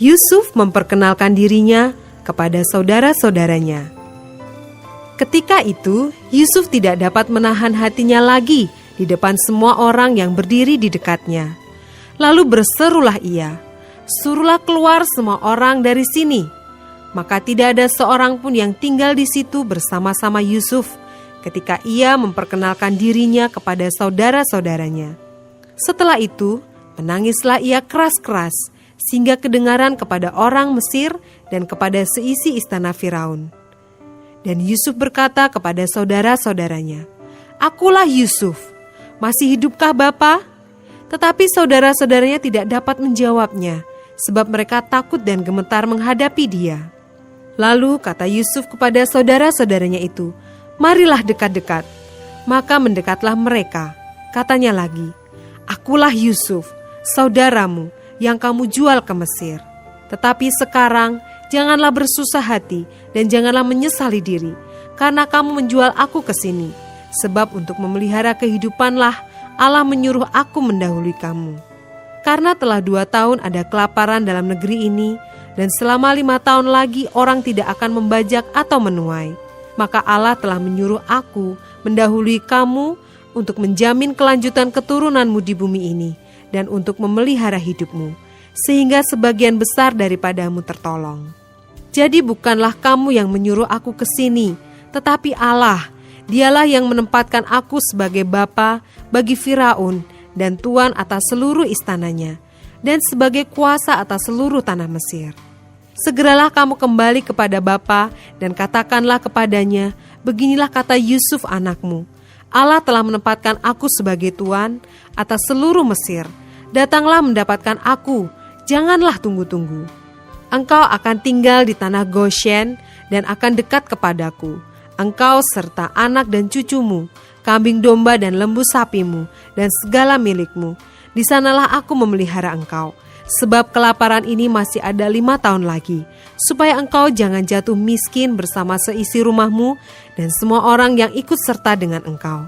Yusuf memperkenalkan dirinya kepada saudara-saudaranya. Ketika itu, Yusuf tidak dapat menahan hatinya lagi di depan semua orang yang berdiri di dekatnya. Lalu berserulah ia, suruhlah keluar semua orang dari sini. Maka tidak ada seorang pun yang tinggal di situ bersama-sama Yusuf ketika ia memperkenalkan dirinya kepada saudara-saudaranya. Setelah itu, menangislah ia keras-keras, sehingga kedengaran kepada orang Mesir dan kepada seisi istana Firaun. Dan Yusuf berkata kepada saudara-saudaranya, akulah Yusuf, masih hidupkah Bapa? Tetapi saudara-saudaranya tidak dapat menjawabnya, sebab mereka takut dan gemetar menghadapi dia. Lalu kata Yusuf kepada saudara-saudaranya itu, marilah dekat-dekat. Maka mendekatlah mereka. Katanya lagi, akulah Yusuf, saudaramu yang kamu jual ke Mesir. Tetapi sekarang janganlah bersusah hati dan janganlah menyesali diri, karena kamu menjual aku ke sini. Sebab untuk memelihara kehidupanlah Allah menyuruh aku mendahului kamu. Karena telah 2 tahun ada kelaparan dalam negeri ini, dan selama 5 tahun lagi orang tidak akan membajak atau menuai. Maka Allah telah menyuruh aku mendahului kamu untuk menjamin kelanjutan keturunanmu di bumi ini, dan untuk memelihara hidupmu, sehingga sebagian besar daripadamu tertolong. Jadi bukanlah kamu yang menyuruh aku ke sini, tetapi Allah. Dialah yang menempatkan aku sebagai bapa bagi Firaun dan tuan atas seluruh istananya, dan sebagai kuasa atas seluruh tanah Mesir. Segeralah kamu kembali kepada bapa dan katakanlah kepadanya, beginilah kata Yusuf anakmu, Allah telah menempatkan aku sebagai tuan atas seluruh Mesir. Datanglah mendapatkan aku, janganlah tunggu-tunggu. Engkau akan tinggal di tanah Goshen dan akan dekat kepadaku. Engkau serta anak dan cucumu, kambing domba dan lembu sapimu, dan segala milikmu. Di sanalah aku memelihara engkau. Sebab kelaparan ini masih ada 5 tahun lagi, supaya engkau jangan jatuh miskin bersama seisi rumahmu dan semua orang yang ikut serta dengan engkau.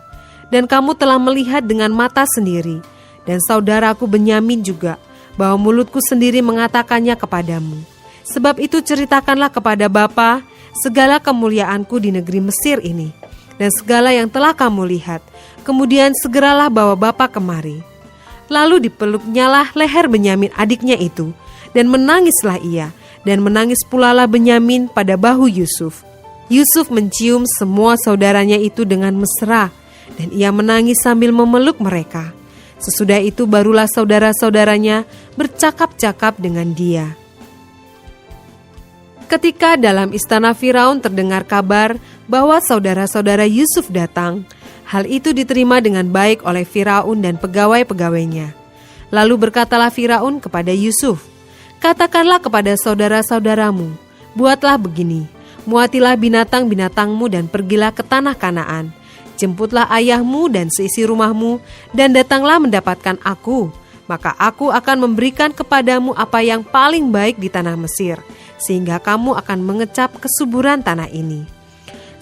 Dan kamu telah melihat dengan mata sendiri, dan saudaraku Benyamin juga, bahwa mulutku sendiri mengatakannya kepadamu. Sebab itu ceritakanlah kepada Bapa segala kemuliaanku di negeri Mesir ini, dan segala yang telah kamu lihat. Kemudian segeralah bawa Bapa kemari. Lalu dipeluknyalah leher Benyamin adiknya itu, dan menangislah ia, dan menangis pulalah Benyamin pada bahu Yusuf. Yusuf mencium semua saudaranya itu dengan mesra, dan ia menangis sambil memeluk mereka. Sesudah itu barulah saudara-saudaranya bercakap-cakap dengan dia. Ketika dalam istana Firaun terdengar kabar bahwa saudara-saudara Yusuf datang, hal itu diterima dengan baik oleh Firaun dan pegawai-pegawainya. Lalu berkatalah Firaun kepada Yusuf, "Katakanlah kepada saudara-saudaramu, buatlah begini, muatilah binatang-binatangmu dan pergilah ke tanah Kanaan. Jemputlah ayahmu dan seisi rumahmu dan datanglah mendapatkan aku. Maka aku akan memberikan kepadamu apa yang paling baik di tanah Mesir, sehingga kamu akan mengecap kesuburan tanah ini."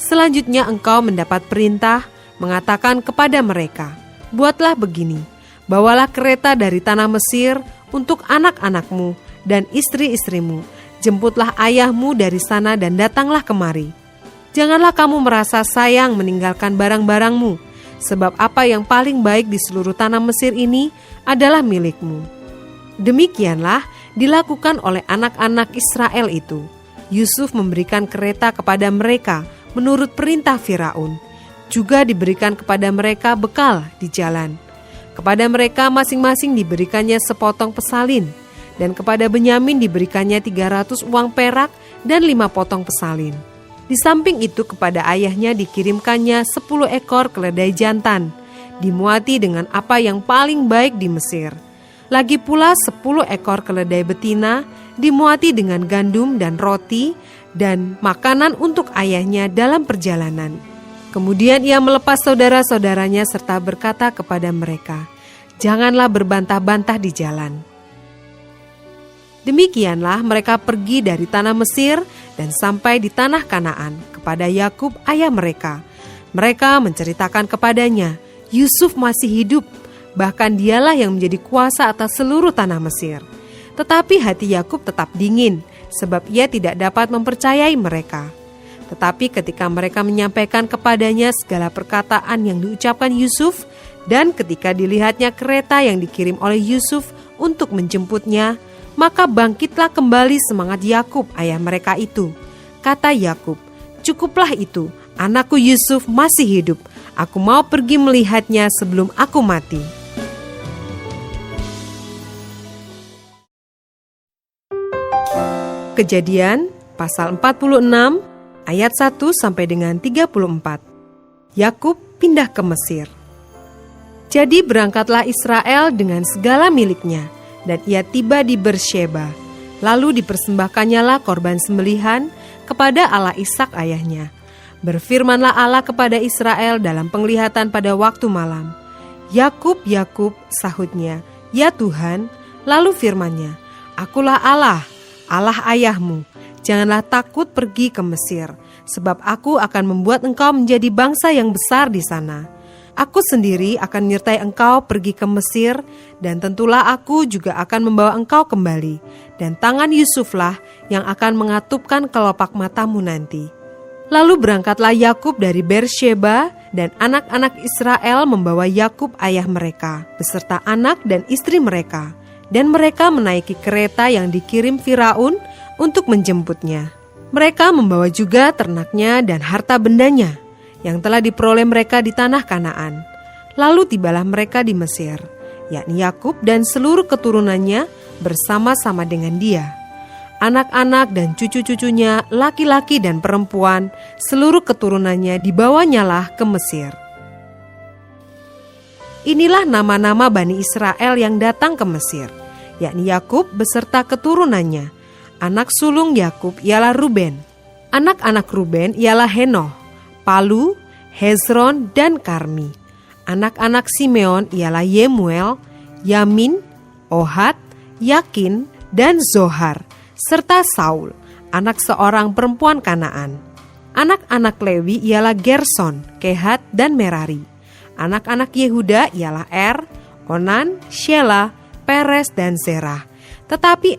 Selanjutnya engkau mendapat perintah mengatakan kepada mereka, "Buatlah begini, bawalah kereta dari tanah Mesir untuk anak-anakmu dan istri-istrimu. Jemputlah ayahmu dari sana dan datanglah kemari. Janganlah kamu merasa sayang meninggalkan barang-barangmu, sebab apa yang paling baik di seluruh tanah Mesir ini adalah milikmu." Demikianlah dilakukan oleh anak-anak Israel itu. Yusuf memberikan kereta kepada mereka menurut perintah Firaun. Juga diberikan kepada mereka bekal di jalan. Kepada mereka masing-masing diberikannya sepotong pesalin, dan kepada Benyamin diberikannya 300 uang perak dan 5 potong pesalin. Di samping itu kepada ayahnya dikirimkannya 10 ekor keledai jantan, dimuati dengan apa yang paling baik di Mesir. Lagi pula 10 ekor keledai betina, dimuati dengan gandum dan roti, dan makanan untuk ayahnya dalam perjalanan. Kemudian ia melepas saudara-saudaranya serta berkata kepada mereka, "Janganlah berbantah-bantah di jalan." Demikianlah mereka pergi dari tanah Mesir dan sampai di tanah Kanaan kepada Yakub ayah mereka. Mereka menceritakan kepadanya, Yusuf masih hidup, bahkan dialah yang menjadi kuasa atas seluruh tanah Mesir. Tetapi hati Yakub tetap dingin, sebab ia tidak dapat mempercayai mereka. Tetapi ketika mereka menyampaikan kepadanya segala perkataan yang diucapkan Yusuf, dan ketika dilihatnya kereta yang dikirim oleh Yusuf untuk menjemputnya, maka bangkitlah kembali semangat Yakub ayah mereka itu. Kata Yakub, "Cukuplah itu, anakku Yusuf masih hidup. Aku mau pergi melihatnya sebelum aku mati." Kejadian pasal 46 ayat 1 sampai dengan 34. Yakub pindah ke Mesir. Jadi berangkatlah Israel dengan segala miliknya, dan ia tiba di Bersheba. Lalu dipersembahkannyalah korban sembelihan kepada Allah Ishak ayahnya. Berfirmanlah Allah kepada Israel dalam penglihatan pada waktu malam. "Yakub, Yakub," sahutnya. "Ya Tuhan." Lalu firman-Nya, "Akulah Allah, Allah ayahmu. Janganlah takut pergi ke Mesir, sebab aku akan membuat engkau menjadi bangsa yang besar di sana. Aku sendiri akan menyertai engkau pergi ke Mesir, dan tentulah aku juga akan membawa engkau kembali, dan tangan Yusuflah yang akan mengatupkan kelopak matamu nanti." Lalu berangkatlah Yakub dari Bersheba, dan anak-anak Israel membawa Yakub ayah mereka, beserta anak dan istri mereka, dan mereka menaiki kereta yang dikirim Firaun untuk menjemputnya. Mereka membawa juga ternaknya dan harta bendanya yang telah diperoleh mereka di tanah Kanaan. Lalu tibalah mereka di Mesir, yakni Yakub dan seluruh keturunannya bersama-sama dengan dia. Anak-anak dan cucu-cucunya, laki-laki dan perempuan, seluruh keturunannya dibawanyalah ke Mesir. Inilah nama-nama Bani Israel yang datang ke Mesir, yakni Yakub beserta keturunannya. Anak sulung Yakub ialah Ruben. Anak-anak Ruben ialah Henoh, Palu, Hezron, dan Karmi. Anak-anak Simeon ialah Yemuel, Yamin, Ohad, Yakin, dan Zohar, serta Saul, anak seorang perempuan Kanaan. Anak-anak Lewi ialah Gerson, Kehat, dan Merari. Anak-anak Yehuda ialah Onan, Shelah, Peres, dan Zerah. Tetapi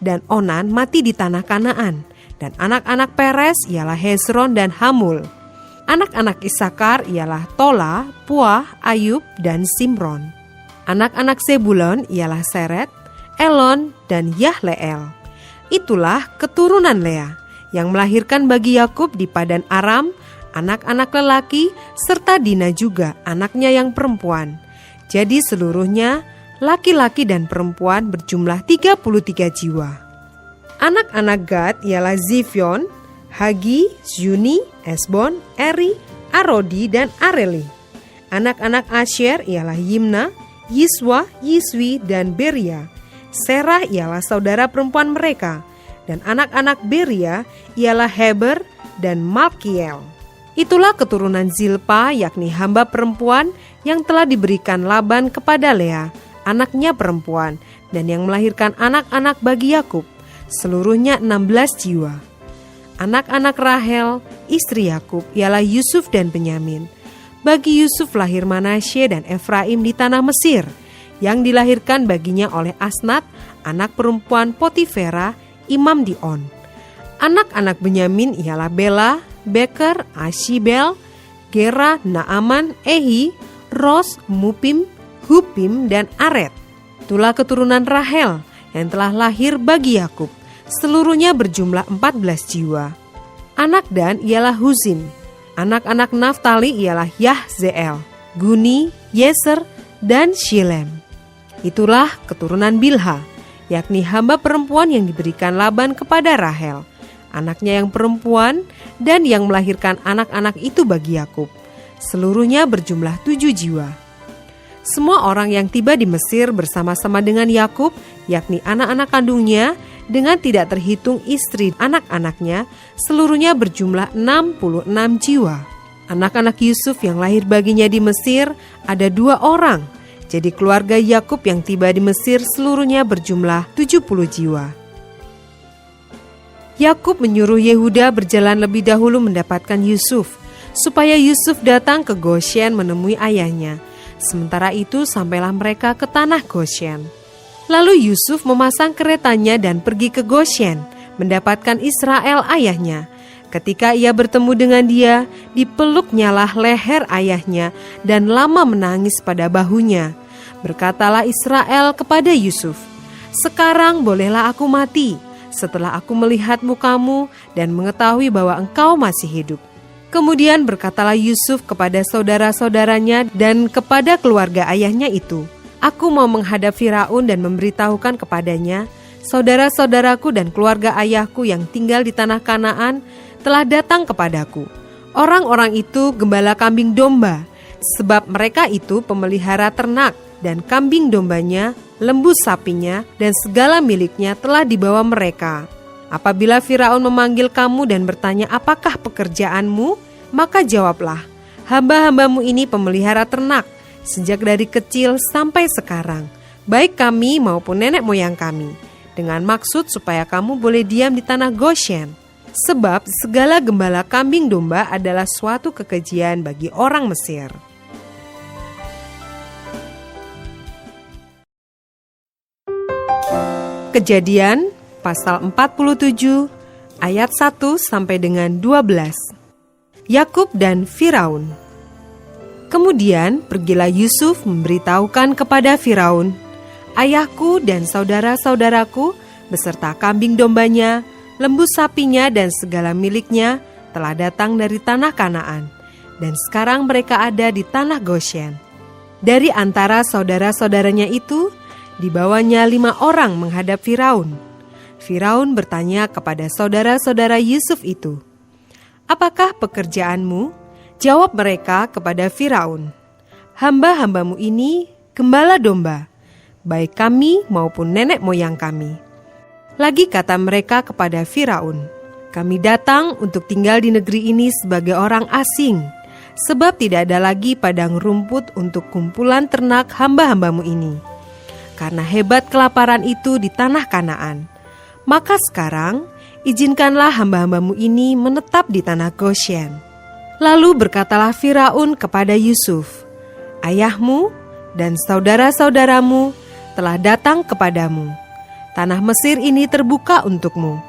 dan Onan mati di tanah Kanaan. Dan anak-anak Peres ialah Hezron dan Hamul. Anak-anak Isakar ialah Tola, Puah, Ayub, dan Simron. Anak-anak Zebulon ialah Seret, Elon, dan Yahleel. Itulah keturunan Lea yang melahirkan bagi Yakub di Padan Aram anak-anak lelaki serta Dina juga anaknya yang perempuan. Jadi seluruhnya laki-laki dan perempuan berjumlah 33 jiwa. Anak-anak Gad ialah Zifion, Hagi, Zuni, Esbon, Eri, Arodi, dan Areli. Anak-anak Asher ialah Yimna, Yiswa, Yiswi, dan Beria. Serah ialah saudara perempuan mereka. Dan anak-anak Beria ialah Heber dan Malkiel. Itulah keturunan Zilpa, yakni hamba perempuan yang telah diberikan Laban kepada Lea, anaknya perempuan, dan yang melahirkan anak-anak bagi Yakub, seluruhnya 16 jiwa. Anak-anak Rahel, istri Yakub, ialah Yusuf dan Benyamin. Bagi Yusuf lahir Manasye dan Efraim di tanah Mesir, yang dilahirkan baginya oleh Asnat, anak perempuan Potifera, imam di On. Anak-anak Benyamin ialah Bela, Beker, Ashibel, Gera, Naaman, Ehi, Ros, Mupim, Hupim, dan Aret. Itulah keturunan Rahel yang telah lahir bagi Yakub, seluruhnya berjumlah 14 jiwa. Anak Dan ialah Huzim. Anak-anak Naftali ialah Yahzeel, Guni, Yeser, dan Shilem. Itulah keturunan Bilha, yakni hamba perempuan yang diberikan Laban kepada Rahel, anaknya yang perempuan, dan yang melahirkan anak-anak itu bagi Yakub. Seluruhnya berjumlah 7 jiwa. Semua orang yang tiba di Mesir bersama-sama dengan Yakub, yakni anak-anak kandungnya, dengan tidak terhitung istri anak-anaknya, seluruhnya berjumlah 66 jiwa. Anak-anak Yusuf yang lahir baginya di Mesir ada 2 orang. Jadi keluarga Yakub yang tiba di Mesir seluruhnya berjumlah 70 jiwa. Yakub menyuruh Yehuda berjalan lebih dahulu mendapatkan Yusuf, supaya Yusuf datang ke Goshen menemui ayahnya. Sementara itu sampailah mereka ke tanah Goshen. Lalu Yusuf memasang keretanya dan pergi ke Goshen, mendapatkan Israel ayahnya. Ketika ia bertemu dengan dia, dipeluknyalah leher ayahnya dan lama menangis pada bahunya. Berkatalah Israel kepada Yusuf, "Sekarang bolehlah aku mati, setelah aku melihat mukamu dan mengetahui bahwa engkau masih hidup." Kemudian berkatalah Yusuf kepada saudara-saudaranya dan kepada keluarga ayahnya itu, "Aku mau menghadap Firaun dan memberitahukan kepadanya, saudara-saudaraku dan keluarga ayahku yang tinggal di tanah Kanaan telah datang kepadaku. Orang-orang itu gembala kambing domba, sebab mereka itu pemelihara ternak, dan kambing dombanya, lembu sapinya, dan segala miliknya telah dibawa mereka. Apabila Firaun memanggil kamu dan bertanya apakah pekerjaanmu, maka jawablah, hamba-hambamu ini pemelihara ternak, sejak dari kecil sampai sekarang, baik kami maupun nenek moyang kami, dengan maksud supaya kamu boleh diam di tanah Goshen. Sebab segala gembala kambing domba adalah suatu kekejian bagi orang Mesir." Kejadian pasal 47 ayat 1 sampai dengan 12. Yakub dan Firaun. Kemudian pergilah Yusuf memberitahukan kepada Firaun, "Ayahku dan saudara-saudaraku beserta kambing dombanya, lembu sapinya dan segala miliknya telah datang dari tanah Kanaan, dan sekarang mereka ada di tanah Goshen." Dari antara saudara-saudaranya itu, dibawanya 5 orang menghadap Firaun. Firaun bertanya kepada saudara-saudara Yusuf itu, "Apakah pekerjaanmu?" Jawab mereka kepada Firaun, hamba-hambamu ini gembala domba, baik kami maupun nenek moyang kami." Lagi kata mereka kepada Firaun, "Kami datang untuk tinggal di negeri ini sebagai orang asing, sebab tidak ada lagi padang rumput untuk kumpulan ternak hamba-hambamu ini. Karena hebat kelaparan itu di tanah Kanaan, maka sekarang izinkanlah hamba-hambamu ini menetap di tanah Goshen." Lalu berkatalah Firaun kepada Yusuf, "Ayahmu dan saudara-saudaramu telah datang kepadamu. Tanah Mesir ini terbuka untukmu.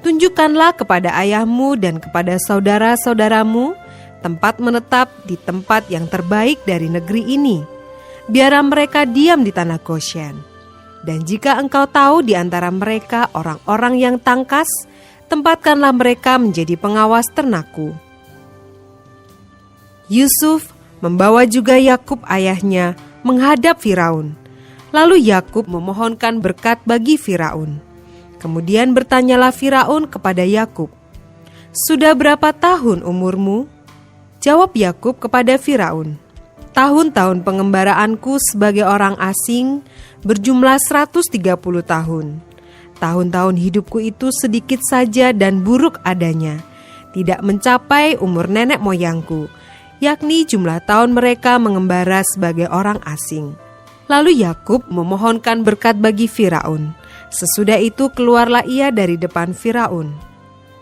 Tunjukkanlah kepada ayahmu dan kepada saudara-saudaramu tempat menetap di tempat yang terbaik dari negeri ini. Biarlah mereka diam di tanah Goshen. Dan jika engkau tahu di antara mereka orang-orang yang tangkas, tempatkanlah mereka menjadi pengawas ternakku." Yusuf membawa juga Yakub ayahnya menghadap Firaun. Lalu Yakub memohonkan berkat bagi Firaun. Kemudian bertanyalah Firaun kepada Yakub, "Sudah berapa tahun umurmu?" Jawab Yakub kepada Firaun, "Tahun-tahun pengembaraanku sebagai orang asing berjumlah 130 tahun. Tahun-tahun hidupku itu sedikit saja dan buruk adanya, tidak mencapai umur nenek moyangku, yakni jumlah tahun mereka mengembara sebagai orang asing." Lalu Yakub memohonkan berkat bagi Firaun. Sesudah itu keluarlah ia dari depan Firaun.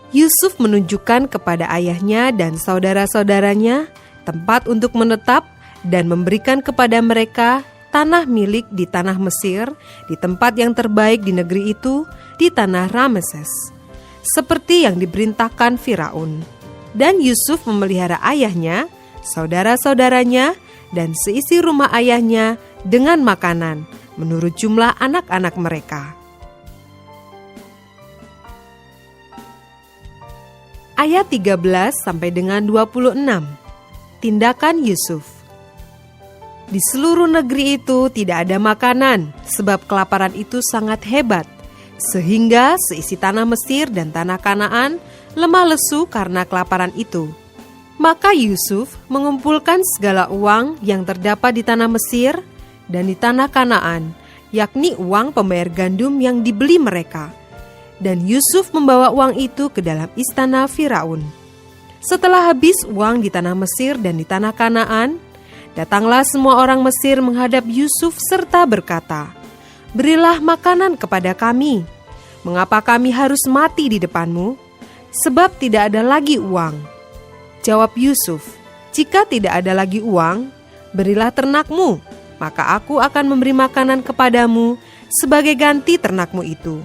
Yusuf menunjukkan kepada ayahnya dan saudara-saudaranya tempat untuk menetap dan memberikan kepada mereka tanah milik di tanah Mesir, di tempat yang terbaik di negeri itu, di tanah Rameses, seperti yang diperintahkan Firaun. Dan Yusuf memelihara ayahnya, saudara-saudaranya, dan seisi rumah ayahnya dengan makanan menurut jumlah anak-anak mereka. Ayat 13 sampai dengan 26. Tindakan Yusuf. Di seluruh negeri itu tidak ada makanan, sebab kelaparan itu sangat hebat, sehingga seisi tanah Mesir dan tanah Kanaan lemah lesu karena kelaparan itu. Maka Yusuf mengumpulkan segala uang yang terdapat di tanah Mesir dan di tanah Kanaan, yakni uang pembayar gandum yang dibeli mereka. Dan Yusuf membawa uang itu ke dalam istana Firaun. Setelah habis uang di tanah Mesir dan di tanah Kanaan, datanglah semua orang Mesir menghadap Yusuf serta berkata, "Berilah makanan kepada kami. Mengapa kami harus mati di depanmu? Sebab tidak ada lagi uang." Jawab Yusuf, "Jika tidak ada lagi uang, berilah ternakmu, maka aku akan memberi makanan kepadamu sebagai ganti ternakmu itu."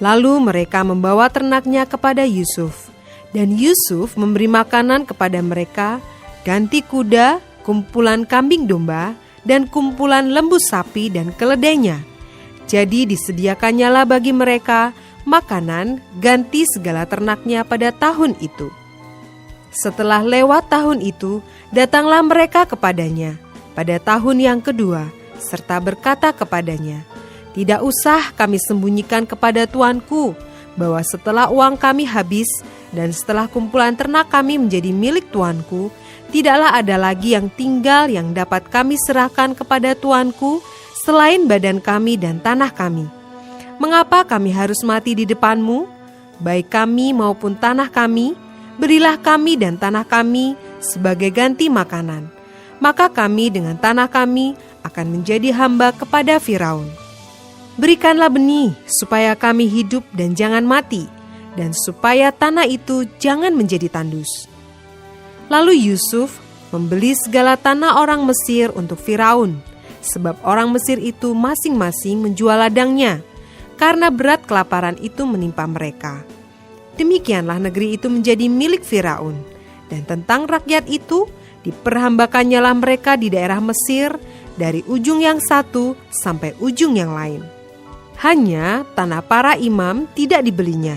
Lalu mereka membawa ternaknya kepada Yusuf, dan Yusuf memberi makanan kepada mereka, ganti kuda, kumpulan kambing domba, dan kumpulan lembu sapi dan keledainya. Jadi disediakannyalah bagi mereka makanan ganti segala ternaknya pada tahun itu. Setelah lewat tahun itu, datanglah mereka kepadanya pada tahun yang kedua, serta berkata kepadanya, "Tidak usah kami sembunyikan kepada tuanku, bahwa setelah uang kami habis, dan setelah kumpulan ternak kami menjadi milik tuanku, tidaklah ada lagi yang tinggal yang dapat kami serahkan kepada tuanku, selain badan kami dan tanah kami. Mengapa kami harus mati di depanmu? Baik kami maupun tanah kami, berilah kami dan tanah kami sebagai ganti makanan. Maka kami dengan tanah kami akan menjadi hamba kepada Firaun. Berikanlah benih supaya kami hidup dan jangan mati, dan supaya tanah itu jangan menjadi tandus." Lalu Yusuf membeli segala tanah orang Mesir untuk Firaun, sebab orang Mesir itu masing-masing menjual ladangnya, karena berat kelaparan itu menimpa mereka. Demikianlah negeri itu menjadi milik Firaun, dan tentang rakyat itu diperhambakannyalah mereka di daerah Mesir dari ujung yang satu sampai ujung yang lain. Hanya tanah para imam tidak dibelinya,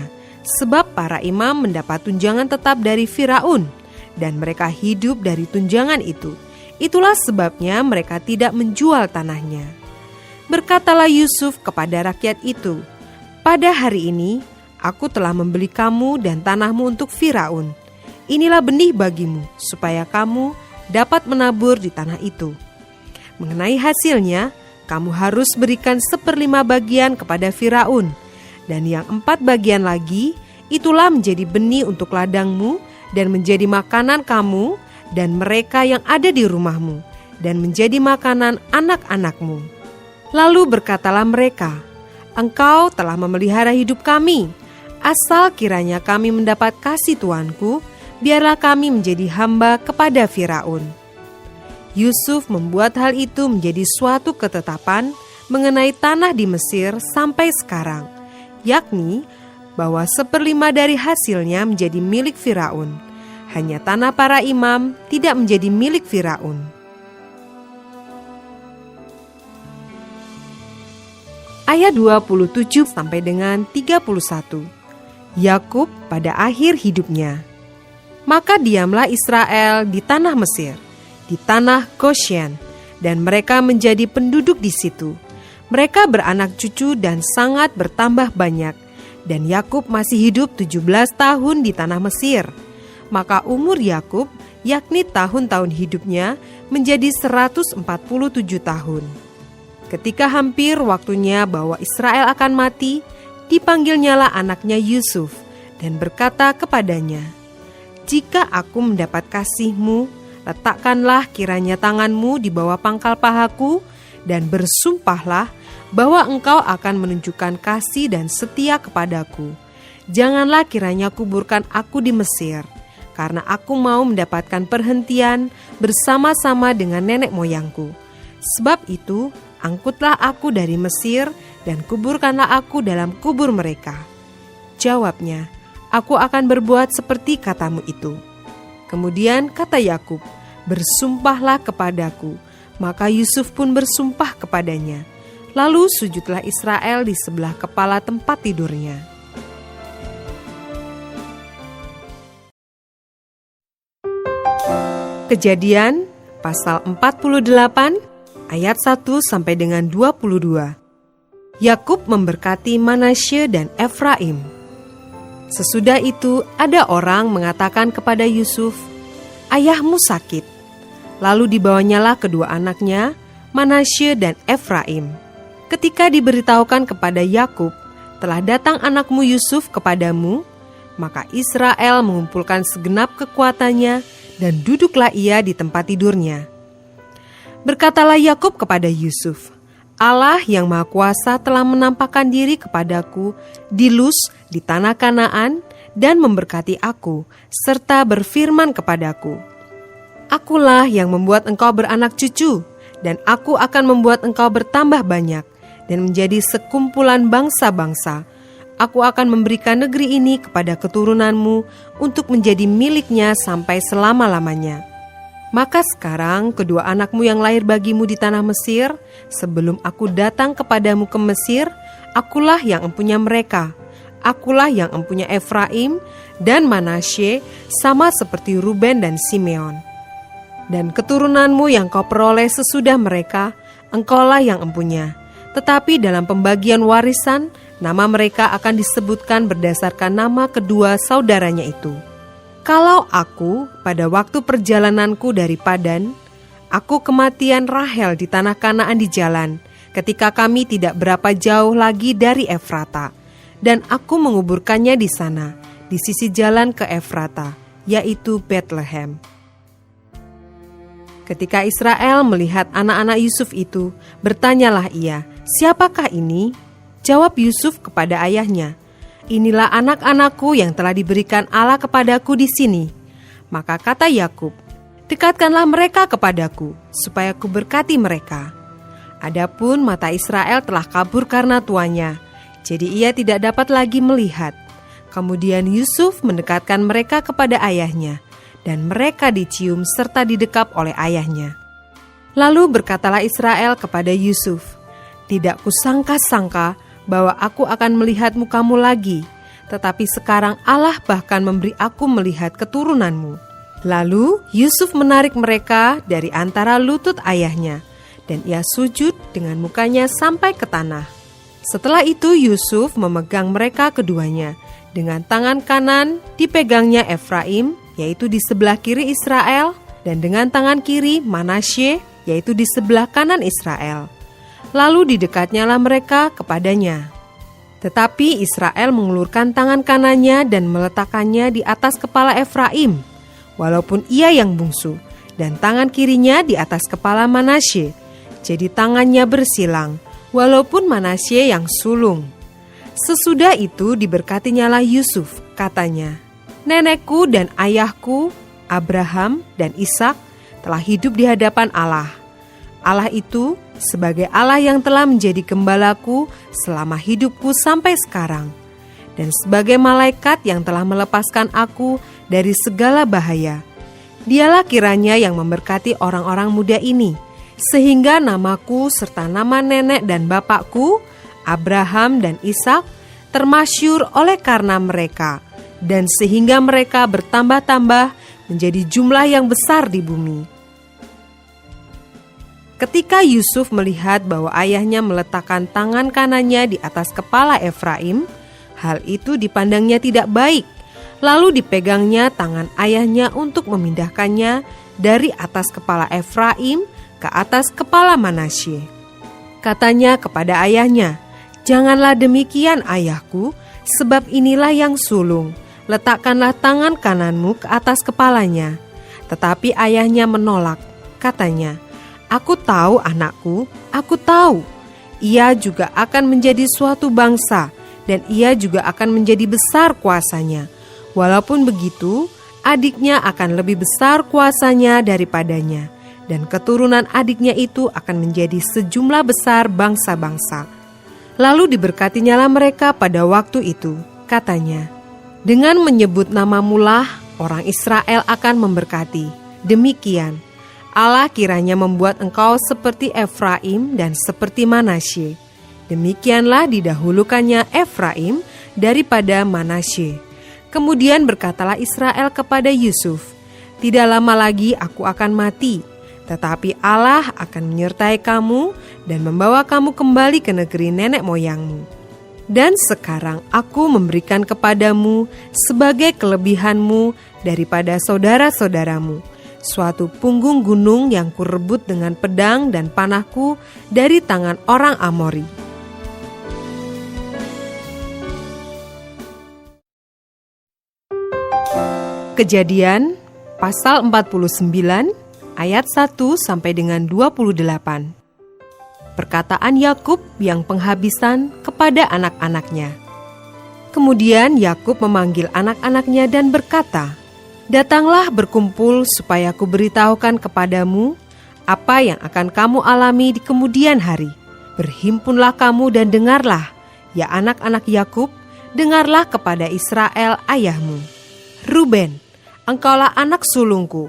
sebab para imam mendapat tunjangan tetap dari Firaun, dan mereka hidup dari tunjangan itu. Itulah sebabnya mereka tidak menjual tanahnya. Berkatalah Yusuf kepada rakyat itu, "Pada hari ini aku telah membeli kamu dan tanahmu untuk Firaun. Inilah benih bagimu, supaya kamu dapat menabur di tanah itu. Mengenai hasilnya, kamu harus berikan 1/5 bagian kepada Firaun, dan yang 4 bagian lagi, itulah menjadi benih untuk ladangmu dan menjadi makanan kamu dan mereka yang ada di rumahmu, dan menjadi makanan anak-anakmu. Lalu berkatalah mereka, Engkau telah memelihara hidup kami, asal kiranya kami mendapat kasih Tuanku, biarlah kami menjadi hamba kepada Firaun. Yusuf membuat hal itu menjadi suatu ketetapan mengenai tanah di Mesir sampai sekarang, yakni bahwa 1/5 dari hasilnya menjadi milik Firaun. Hanya tanah para imam tidak menjadi milik Firaun. Ayat 27 sampai dengan 31. Yakub pada akhir hidupnya. Maka diamlah Israel di tanah Mesir, di tanah Goshen, dan mereka menjadi penduduk di situ. Mereka beranak cucu dan sangat bertambah banyak, dan Yakub masih hidup 17 tahun di tanah Mesir. Maka umur Yakub, yakni tahun-tahun hidupnya, menjadi 147 tahun. Ketika hampir waktunya bahwa Israel akan mati, dipanggilnyalah anaknya Yusuf dan berkata kepadanya, "Jika aku mendapat kasih-Mu, letakkanlah kiranya tanganmu di bawah pangkal pahaku dan bersumpahlah bahwa engkau akan menunjukkan kasih dan setia kepadaku. Janganlah kiranya kuburkan aku di Mesir, karena aku mau mendapatkan perhentian bersama-sama dengan nenek moyangku. Sebab itu, angkutlah aku dari Mesir dan kuburkanlah aku dalam kubur mereka." Jawabnya, "Aku akan berbuat seperti katamu itu." Kemudian kata Yakub, "Bersumpahlah kepadaku." Maka Yusuf pun bersumpah kepadanya. Lalu sujudlah Israel di sebelah kepala tempat tidurnya. Kejadian pasal 48 ayat 1 sampai dengan 22. Yakub memberkati Manasye dan Efraim. Sesudah itu ada orang mengatakan kepada Yusuf, "Ayahmu sakit." Lalu dibawanyalah kedua anaknya, Manasye dan Efraim. Ketika diberitahukan kepada Yakub, "Telah datang anakmu Yusuf kepadamu," maka Israel mengumpulkan segenap kekuatannya dan duduklah ia di tempat tidurnya. Berkatalah Yakub kepada Yusuf, "Allah yang Maha Kuasa telah menampakkan diri kepadaku di Luz di tanah Kanaan dan memberkati aku, serta berfirman kepadaku, 'Akulah yang membuat engkau beranak cucu, dan aku akan membuat engkau bertambah banyak dan menjadi sekumpulan bangsa-bangsa. Aku akan memberikan negeri ini kepada keturunanmu untuk menjadi miliknya sampai selama-lamanya.' Maka sekarang kedua anakmu yang lahir bagimu di tanah Mesir, sebelum aku datang kepadamu ke Mesir, akulah yang empunya mereka. Akulah yang empunya Efraim dan Manasye, sama seperti Ruben dan Simeon. Dan keturunanmu yang kau peroleh sesudah mereka, engkaulah yang empunya. Tetapi dalam pembagian warisan, nama mereka akan disebutkan berdasarkan nama kedua saudaranya itu. Kalau aku pada waktu perjalananku dari Padan, aku kematian Rahel di tanah Kanaan di jalan, ketika kami tidak berapa jauh lagi dari Efrata, dan aku menguburkannya di sana, di sisi jalan ke Efrata, yaitu Bethlehem." Ketika Israel melihat anak-anak Yusuf itu, bertanyalah ia, "Siapakah ini?" Jawab Yusuf kepada ayahnya, "Inilah anak-anakku yang telah diberikan Allah kepadaku di sini." Maka kata Yakub, "Dekatkanlah mereka kepadaku, supaya ku berkati mereka." Adapun mata Israel telah kabur karena tuanya, jadi ia tidak dapat lagi melihat. Kemudian Yusuf mendekatkan mereka kepada ayahnya, dan mereka dicium serta didekap oleh ayahnya. Lalu berkatalah Israel kepada Yusuf, "Tidak kusangka-sangka bahwa aku akan melihat mukamu lagi, tetapi sekarang Allah bahkan memberi aku melihat keturunanmu." Lalu Yusuf menarik mereka dari antara lutut ayahnya, dan ia sujud dengan mukanya sampai ke tanah. Setelah itu Yusuf memegang mereka keduanya, dengan tangan kanan dipegangnya Efraim, yaitu di sebelah kiri Israel, dan dengan tangan kiri Manasye, yaitu di sebelah kanan Israel. Lalu didekatnyalah mereka kepadanya. Tetapi Israel mengulurkan tangan kanannya dan meletakkannya di atas kepala Efraim, walaupun ia yang bungsu, dan tangan kirinya di atas kepala Manasye. Jadi tangannya bersilang, walaupun Manasye yang sulung. Sesudah itu diberkatinyalah Yusuf, katanya, "Nenekku dan ayahku, Abraham dan Ishak, telah hidup di hadapan Allah. Allah itu sebagai Allah yang telah menjadi gembalaku selama hidupku sampai sekarang, dan sebagai malaikat yang telah melepaskan aku dari segala bahaya. Dialah kiranya yang memberkati orang-orang muda ini, sehingga namaku serta nama nenek dan bapakku, Abraham dan Ishak, termasyhur oleh karena mereka, dan sehingga mereka bertambah-tambah menjadi jumlah yang besar di bumi." Ketika Yusuf melihat bahwa ayahnya meletakkan tangan kanannya di atas kepala Efraim, hal itu dipandangnya tidak baik. Lalu dipegangnya tangan ayahnya untuk memindahkannya dari atas kepala Efraim ke atas kepala Manasye. Katanya kepada ayahnya, "Janganlah demikian, ayahku, sebab inilah yang sulung. Letakkanlah tangan kananmu ke atas kepalanya." Tetapi ayahnya menolak. Katanya, "Aku tahu, anakku, aku tahu. Ia juga akan menjadi suatu bangsa, dan ia juga akan menjadi besar kuasanya. Walaupun begitu, adiknya akan lebih besar kuasanya daripadanya, dan keturunan adiknya itu akan menjadi sejumlah besar bangsa-bangsa." Lalu diberkatinyalah mereka pada waktu itu. Katanya, "Dengan menyebut namamulah orang Israel akan memberkati. Demikian, Allah kiranya membuat engkau seperti Efraim dan seperti Manasye." Demikianlah didahulukannya Efraim daripada Manasye. Kemudian berkatalah Israel kepada Yusuf, "Tidak lama lagi aku akan mati, tetapi Allah akan menyertai kamu dan membawa kamu kembali ke negeri nenek moyangmu. Dan sekarang aku memberikan kepadamu sebagai kelebihanmu daripada saudara-saudaramu, suatu punggung gunung yang kurebut dengan pedang dan panahku dari tangan orang Amori." Kejadian pasal 49 ayat 1 sampai dengan 28. Perkataan Yakub yang penghabisan kepada anak-anaknya. Kemudian Yakub memanggil anak-anaknya dan berkata, "Datanglah berkumpul supaya ku beritahukan kepadamu apa yang akan kamu alami di kemudian hari. Berhimpunlah kamu dan dengarlah, ya anak-anak Yakub, dengarlah kepada Israel ayahmu. Ruben, engkaulah anak sulungku,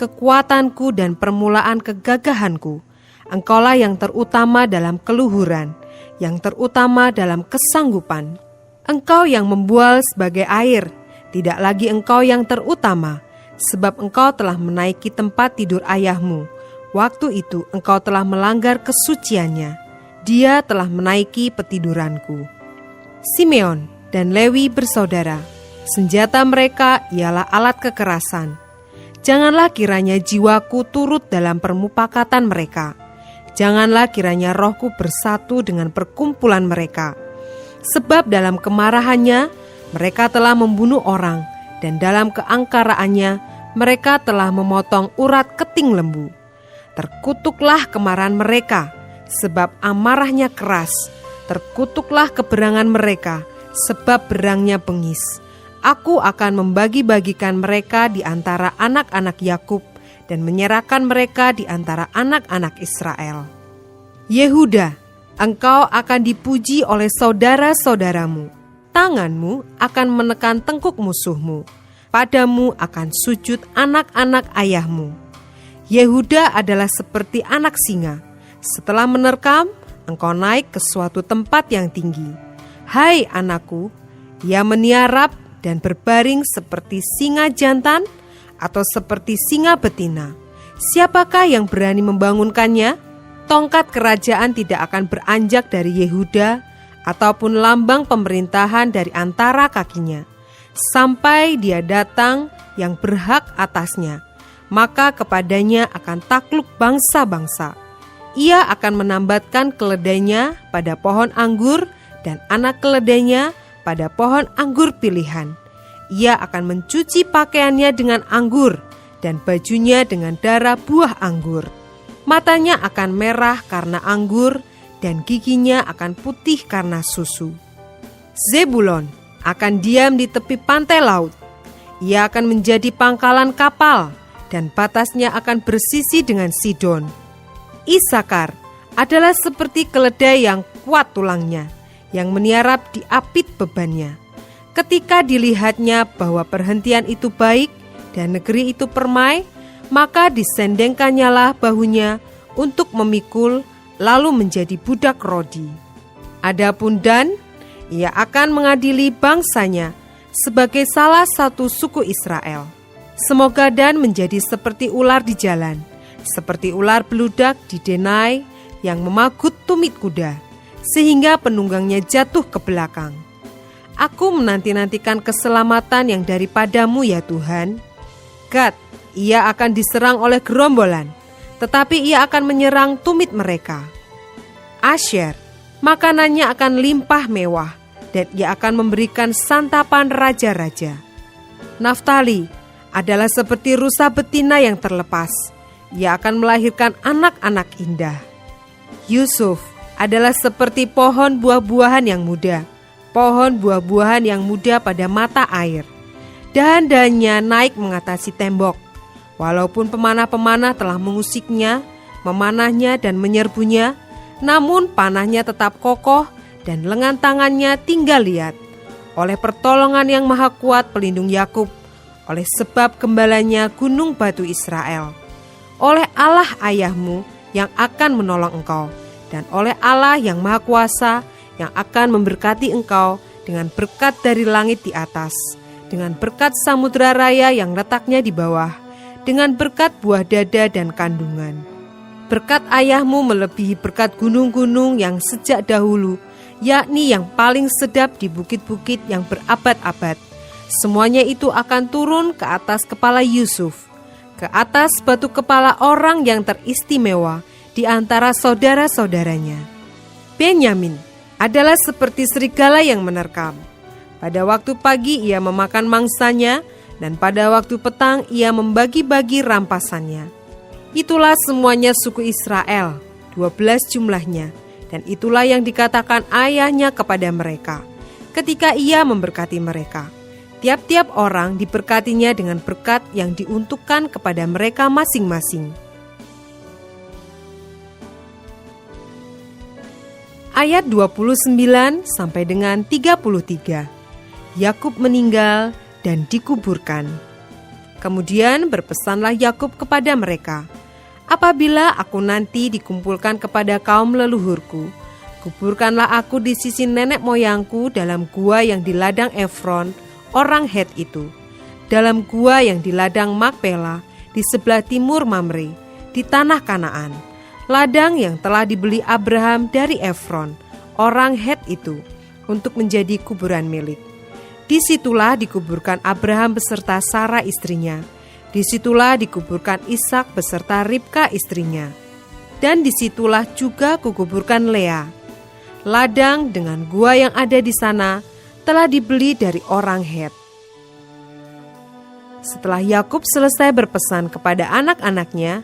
kekuatanku dan permulaan kegagahanku. Engkaulah yang terutama dalam keluhuran, yang terutama dalam kesanggupan. Engkau yang membual sebagai air, tidak lagi engkau yang terutama, sebab engkau telah menaiki tempat tidur ayahmu. Waktu itu engkau telah melanggar kesuciannya. Dia telah menaiki petiduranku." Simeon dan Lewi bersaudara. Senjata mereka ialah alat kekerasan. Janganlah kiranya jiwaku turut dalam permupakatan mereka. Janganlah kiranya rohku bersatu dengan perkumpulan mereka. Sebab dalam kemarahannya mereka telah membunuh orang, dan dalam keangkaraannya mereka telah memotong urat keting lembu. Terkutuklah kemarahan mereka, sebab amarahnya keras. Terkutuklah keberangan mereka, sebab berangnya bengis. Aku akan membagi-bagikan mereka di antara anak-anak Yakub dan menyerahkan mereka di antara anak-anak Israel. Yehuda, engkau akan dipuji oleh saudara-saudaramu. Tanganmu akan menekan tengkuk musuhmu. Padamu akan sujud anak-anak ayahmu. Yehuda adalah seperti anak singa. Setelah menerkam, engkau naik ke suatu tempat yang tinggi. Hai anakku, ia meniarap dan berbaring seperti singa jantan atau seperti singa betina. Siapakah yang berani membangunkannya? Tongkat kerajaan tidak akan beranjak dari Yehuda, ataupun lambang pemerintahan dari antara kakinya, sampai dia datang yang berhak atasnya. maka kepadanya akan takluk bangsa-bangsa. Ia akan menambatkan keledainya pada pohon anggur dan anak keledainya pada pohon anggur pilihan. Ia akan mencuci pakaiannya dengan anggur dan bajunya dengan darah buah anggur. Matanya akan merah karena anggur dan giginya akan putih karena susu. Zebulon akan diam di tepi pantai laut. Ia akan menjadi pangkalan kapal dan batasnya akan bersisi dengan Sidon. Isakar adalah seperti keledai yang kuat tulangnya, yang meniarap di apit bebannya. Ketika dilihatnya bahwa perhentian itu baik dan negeri itu permai, maka disendengkannyalah bahunya untuk memikul, lalu menjadi budak Rodi. Adapun Dan, ia akan mengadili bangsanya sebagai salah satu suku Israel. Semoga Dan menjadi seperti ular di jalan, seperti ular beludak di denai yang memagut tumit kuda, sehingga penunggangnya jatuh ke belakang. Aku menanti-nantikan keselamatan yang daripadamu ya Tuhan. Gad, ia akan diserang oleh gerombolan, tetapi ia akan menyerang tumit mereka. Asher, makanannya akan limpah mewah, dan ia akan memberikan santapan raja-raja. Naftali adalah seperti rusa betina yang terlepas. Ia akan melahirkan anak-anak indah. Yusuf adalah seperti pohon buah-buahan yang muda, pohon buah-buahan yang muda pada mata air. Dahan-dahannya naik mengatasi tembok. Walaupun pemanah-pemanah telah mengusiknya, memanahnya dan menyerbunya, namun panahnya tetap kokoh dan lengan tangannya tinggal liat. Oleh pertolongan yang maha kuat pelindung Yakub, oleh sebab gembalanya gunung batu Israel, oleh Allah ayahmu yang akan menolong engkau, dan oleh Allah yang maha kuasa yang akan memberkati engkau dengan berkat dari langit di atas, dengan berkat samudera raya yang letaknya di bawah, dengan berkat buah dada dan kandungan. Berkat ayahmu melebihi berkat gunung-gunung yang sejak dahulu, yakni yang paling sedap di bukit-bukit yang berabad-abad. Semuanya itu akan turun ke atas kepala Yusuf, ke atas batu kepala orang yang teristimewa di antara saudara-saudaranya. Benyamin adalah seperti serigala yang menerkam. Pada waktu pagi ia memakan mangsanya, dan pada waktu petang ia membagi-bagi rampasannya. Itulah semuanya suku Israel, 12 jumlahnya, dan itulah yang dikatakan ayahnya kepada mereka, ketika ia memberkati mereka. Tiap-tiap orang diberkatinya dengan berkat yang diuntukkan kepada mereka masing-masing. Ayat 29 sampai dengan 33. Yakub meninggal dan dikuburkan. Kemudian berpesanlah Yakub kepada mereka, apabila aku nanti dikumpulkan kepada kaum leluhurku, kuburkanlah aku di sisi nenek moyangku dalam gua yang di ladang Efron, orang Het itu, dalam gua yang di ladang Makpela, di sebelah timur Mamre, di tanah Kanaan, ladang yang telah dibeli Abraham dari Efron, orang Het itu, untuk menjadi kuburan milik. Disitulah dikuburkan Abraham beserta Sarah istrinya. Disitulah dikuburkan Ishak beserta Ribka istrinya. Dan disitulah juga kukuburkan Lea. Ladang dengan gua yang ada di sana telah dibeli dari orang Het. Setelah Yakub selesai berpesan kepada anak-anaknya,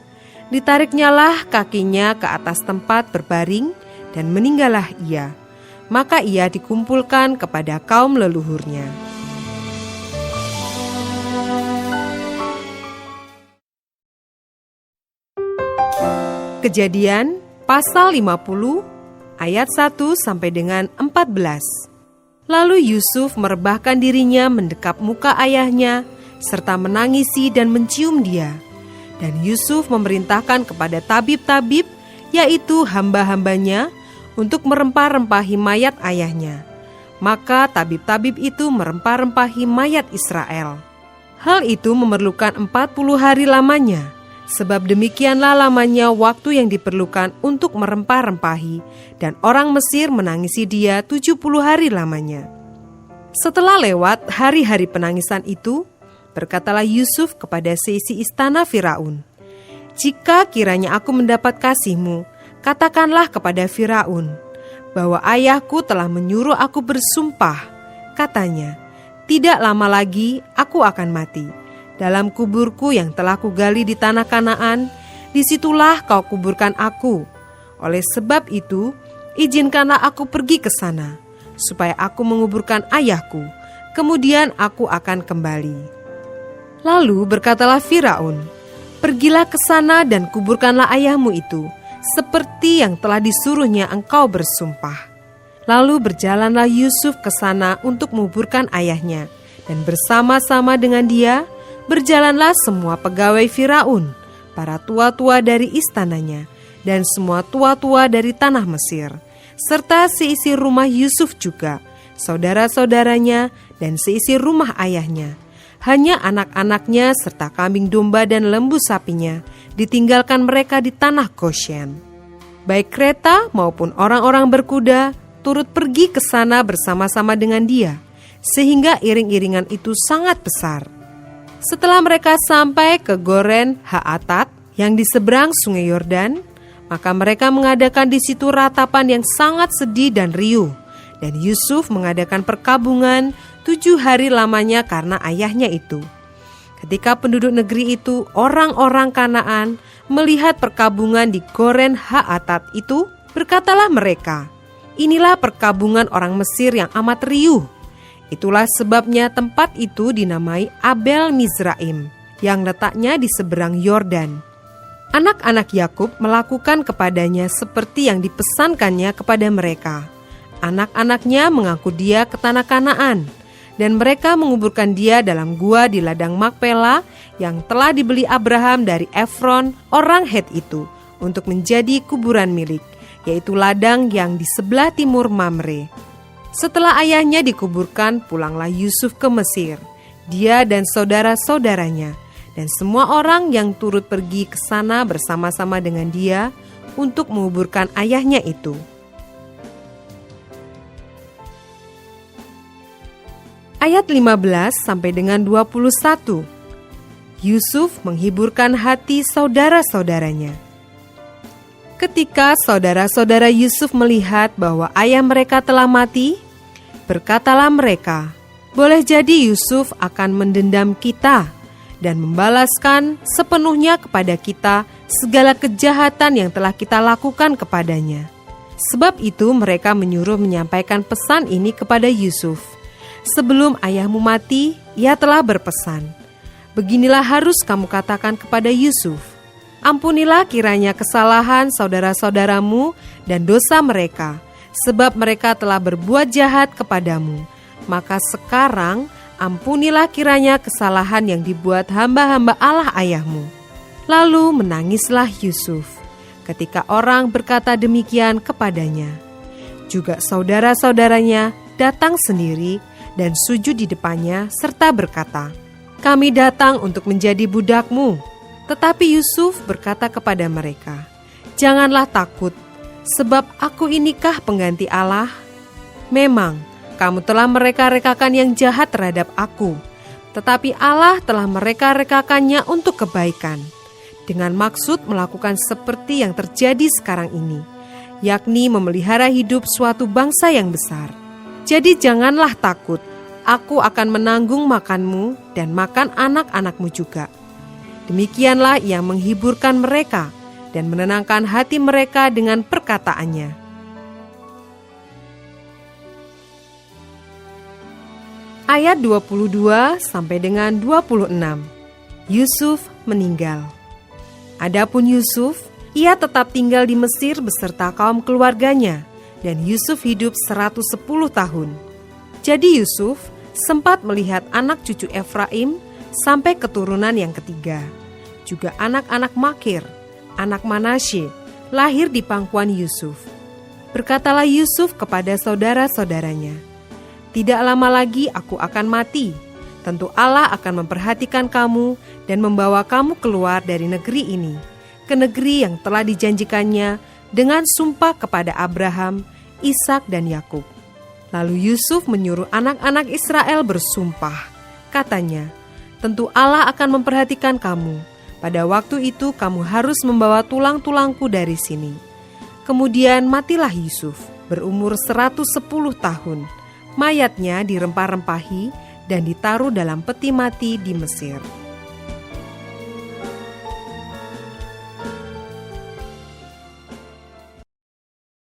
ditariknyalah kakinya ke atas tempat berbaring dan meninggallah ia. Maka ia dikumpulkan kepada kaum leluhurnya. Kejadian pasal 50 ayat 1 sampai dengan 14. Lalu Yusuf merebahkan dirinya mendekap muka ayahnya serta menangisi dan mencium dia. Dan Yusuf memerintahkan kepada tabib-tabib, yaitu hamba-hambanya, untuk merempah-rempahi mayat ayahnya. Maka tabib-tabib itu merempah-rempahi mayat Israel. Hal itu memerlukan 40 hari lamanya, sebab demikianlah lamanya waktu yang diperlukan untuk merempah-rempahi, dan orang Mesir menangisi dia 70 hari lamanya. Setelah lewat hari-hari penangisan itu, berkatalah Yusuf kepada seisi istana Firaun, "Jika kiranya aku mendapat kasih-Mu, katakanlah kepada Firaun bahwa ayahku telah menyuruh aku bersumpah. Katanya, tidak lama lagi aku akan mati. Dalam kuburku yang telah kugali di tanah Kanaan, disitulah kau kuburkan aku. Oleh sebab itu, izinkanlah aku pergi ke sana, supaya aku menguburkan ayahku. Kemudian aku akan kembali." Lalu berkatalah Firaun, "Pergilah ke sana dan kuburkanlah ayahmu itu, seperti yang telah disuruhnya engkau bersumpah." Lalu berjalanlah Yusuf ke sana untuk menguburkan ayahnya, dan bersama-sama dengan dia berjalanlah semua pegawai Firaun, para tua-tua dari istananya, dan semua tua-tua dari tanah Mesir, serta seisi rumah Yusuf juga, saudara-saudaranya, dan seisi rumah ayahnya. Hanya anak-anaknya serta kambing domba dan lembu sapinya ditinggalkan mereka di tanah Goshen. Baik kereta maupun orang-orang berkuda turut pergi ke sana bersama-sama dengan dia, sehingga iring-iringan itu sangat besar. Setelah mereka sampai ke Goren Haatat yang di seberang sungai Yordan, maka mereka mengadakan di situ ratapan yang sangat sedih dan riuh. Dan Yusuf mengadakan perkabungan 7 hari lamanya karena ayahnya itu. Ketika penduduk negeri itu, orang-orang Kanaan, melihat perkabungan di Goren Haatat itu, berkatalah mereka, "Inilah perkabungan orang Mesir yang amat riuh." Itulah sebabnya tempat itu dinamai Abel Mizraim, yang letaknya di seberang Yordan. Anak-anak Yakub melakukan kepadanya seperti yang dipesankannya kepada mereka. Anak-anaknya mengangkut dia ke tanah Kanaan, dan mereka menguburkan dia dalam gua di ladang Makpela yang telah dibeli Abraham dari Efron orang Het itu untuk menjadi kuburan milik, yaitu ladang yang di sebelah timur Mamre. Setelah ayahnya dikuburkan, pulanglah Yusuf ke Mesir, dia dan saudara-saudaranya, dan semua orang yang turut pergi ke sana bersama-sama dengan dia untuk menguburkan ayahnya itu. Ayat 15 sampai dengan 21. Yusuf menghiburkan hati saudara-saudaranya. Ketika saudara-saudara Yusuf melihat bahwa ayah mereka telah mati, berkatalah mereka, "Boleh jadi Yusuf akan mendendam kita dan membalaskan sepenuhnya kepada kita segala kejahatan yang telah kita lakukan kepadanya." Sebab itu mereka menyuruh menyampaikan pesan ini kepada Yusuf. "Sebelum ayahmu mati, ia telah berpesan, 'Beginilah harus kamu katakan kepada Yusuf, ampunilah kiranya kesalahan saudara-saudaramu dan dosa mereka, sebab mereka telah berbuat jahat kepadamu. Maka sekarang ampunilah kiranya kesalahan yang dibuat hamba-hamba Allah ayahmu.' Lalu menangislah Yusuf ketika orang berkata demikian kepadanya. Juga saudara-saudaranya datang sendiri dan sujud di depannya serta berkata, 'Kami datang untuk menjadi budakmu.' Tetapi Yusuf berkata kepada mereka, 'Janganlah takut, sebab aku inikah pengganti Allah? Memang kamu telah mereka-rekakan yang jahat terhadap aku, tetapi Allah telah mereka-rekakannya untuk kebaikan, dengan maksud melakukan seperti yang terjadi sekarang ini, yakni memelihara hidup suatu bangsa yang besar. Jadi janganlah takut, aku akan menanggung makanmu dan makan anak-anakmu juga.' Demikianlah ia menghiburkan mereka dan menenangkan hati mereka dengan perkataannya. Ayat 22 sampai dengan 26. Yusuf meninggal. Adapun Yusuf, ia tetap tinggal di Mesir beserta kaum keluarganya, dan Yusuf hidup 110 tahun. Jadi Yusuf sempat melihat anak cucu Efraim sampai keturunan yang ketiga. Juga anak-anak Makir, anak Manasye, lahir di pangkuan Yusuf. Berkatalah Yusuf kepada saudara-saudaranya, "Tidak lama lagi aku akan mati. Tentu Allah akan memperhatikan kamu dan membawa kamu keluar dari negeri ini, ke negeri yang telah dijanjikannya dengan sumpah kepada Abraham, Ishak dan Yakub." Lalu Yusuf menyuruh anak-anak Israel bersumpah. Katanya, tentu Allah akan memperhatikan kamu. Pada waktu itu kamu harus membawa tulang-tulangku dari sini." Kemudian matilah Yusuf, berumur 110 tahun. Mayatnya dirempah-rempahi dan ditaruh dalam peti mati di Mesir.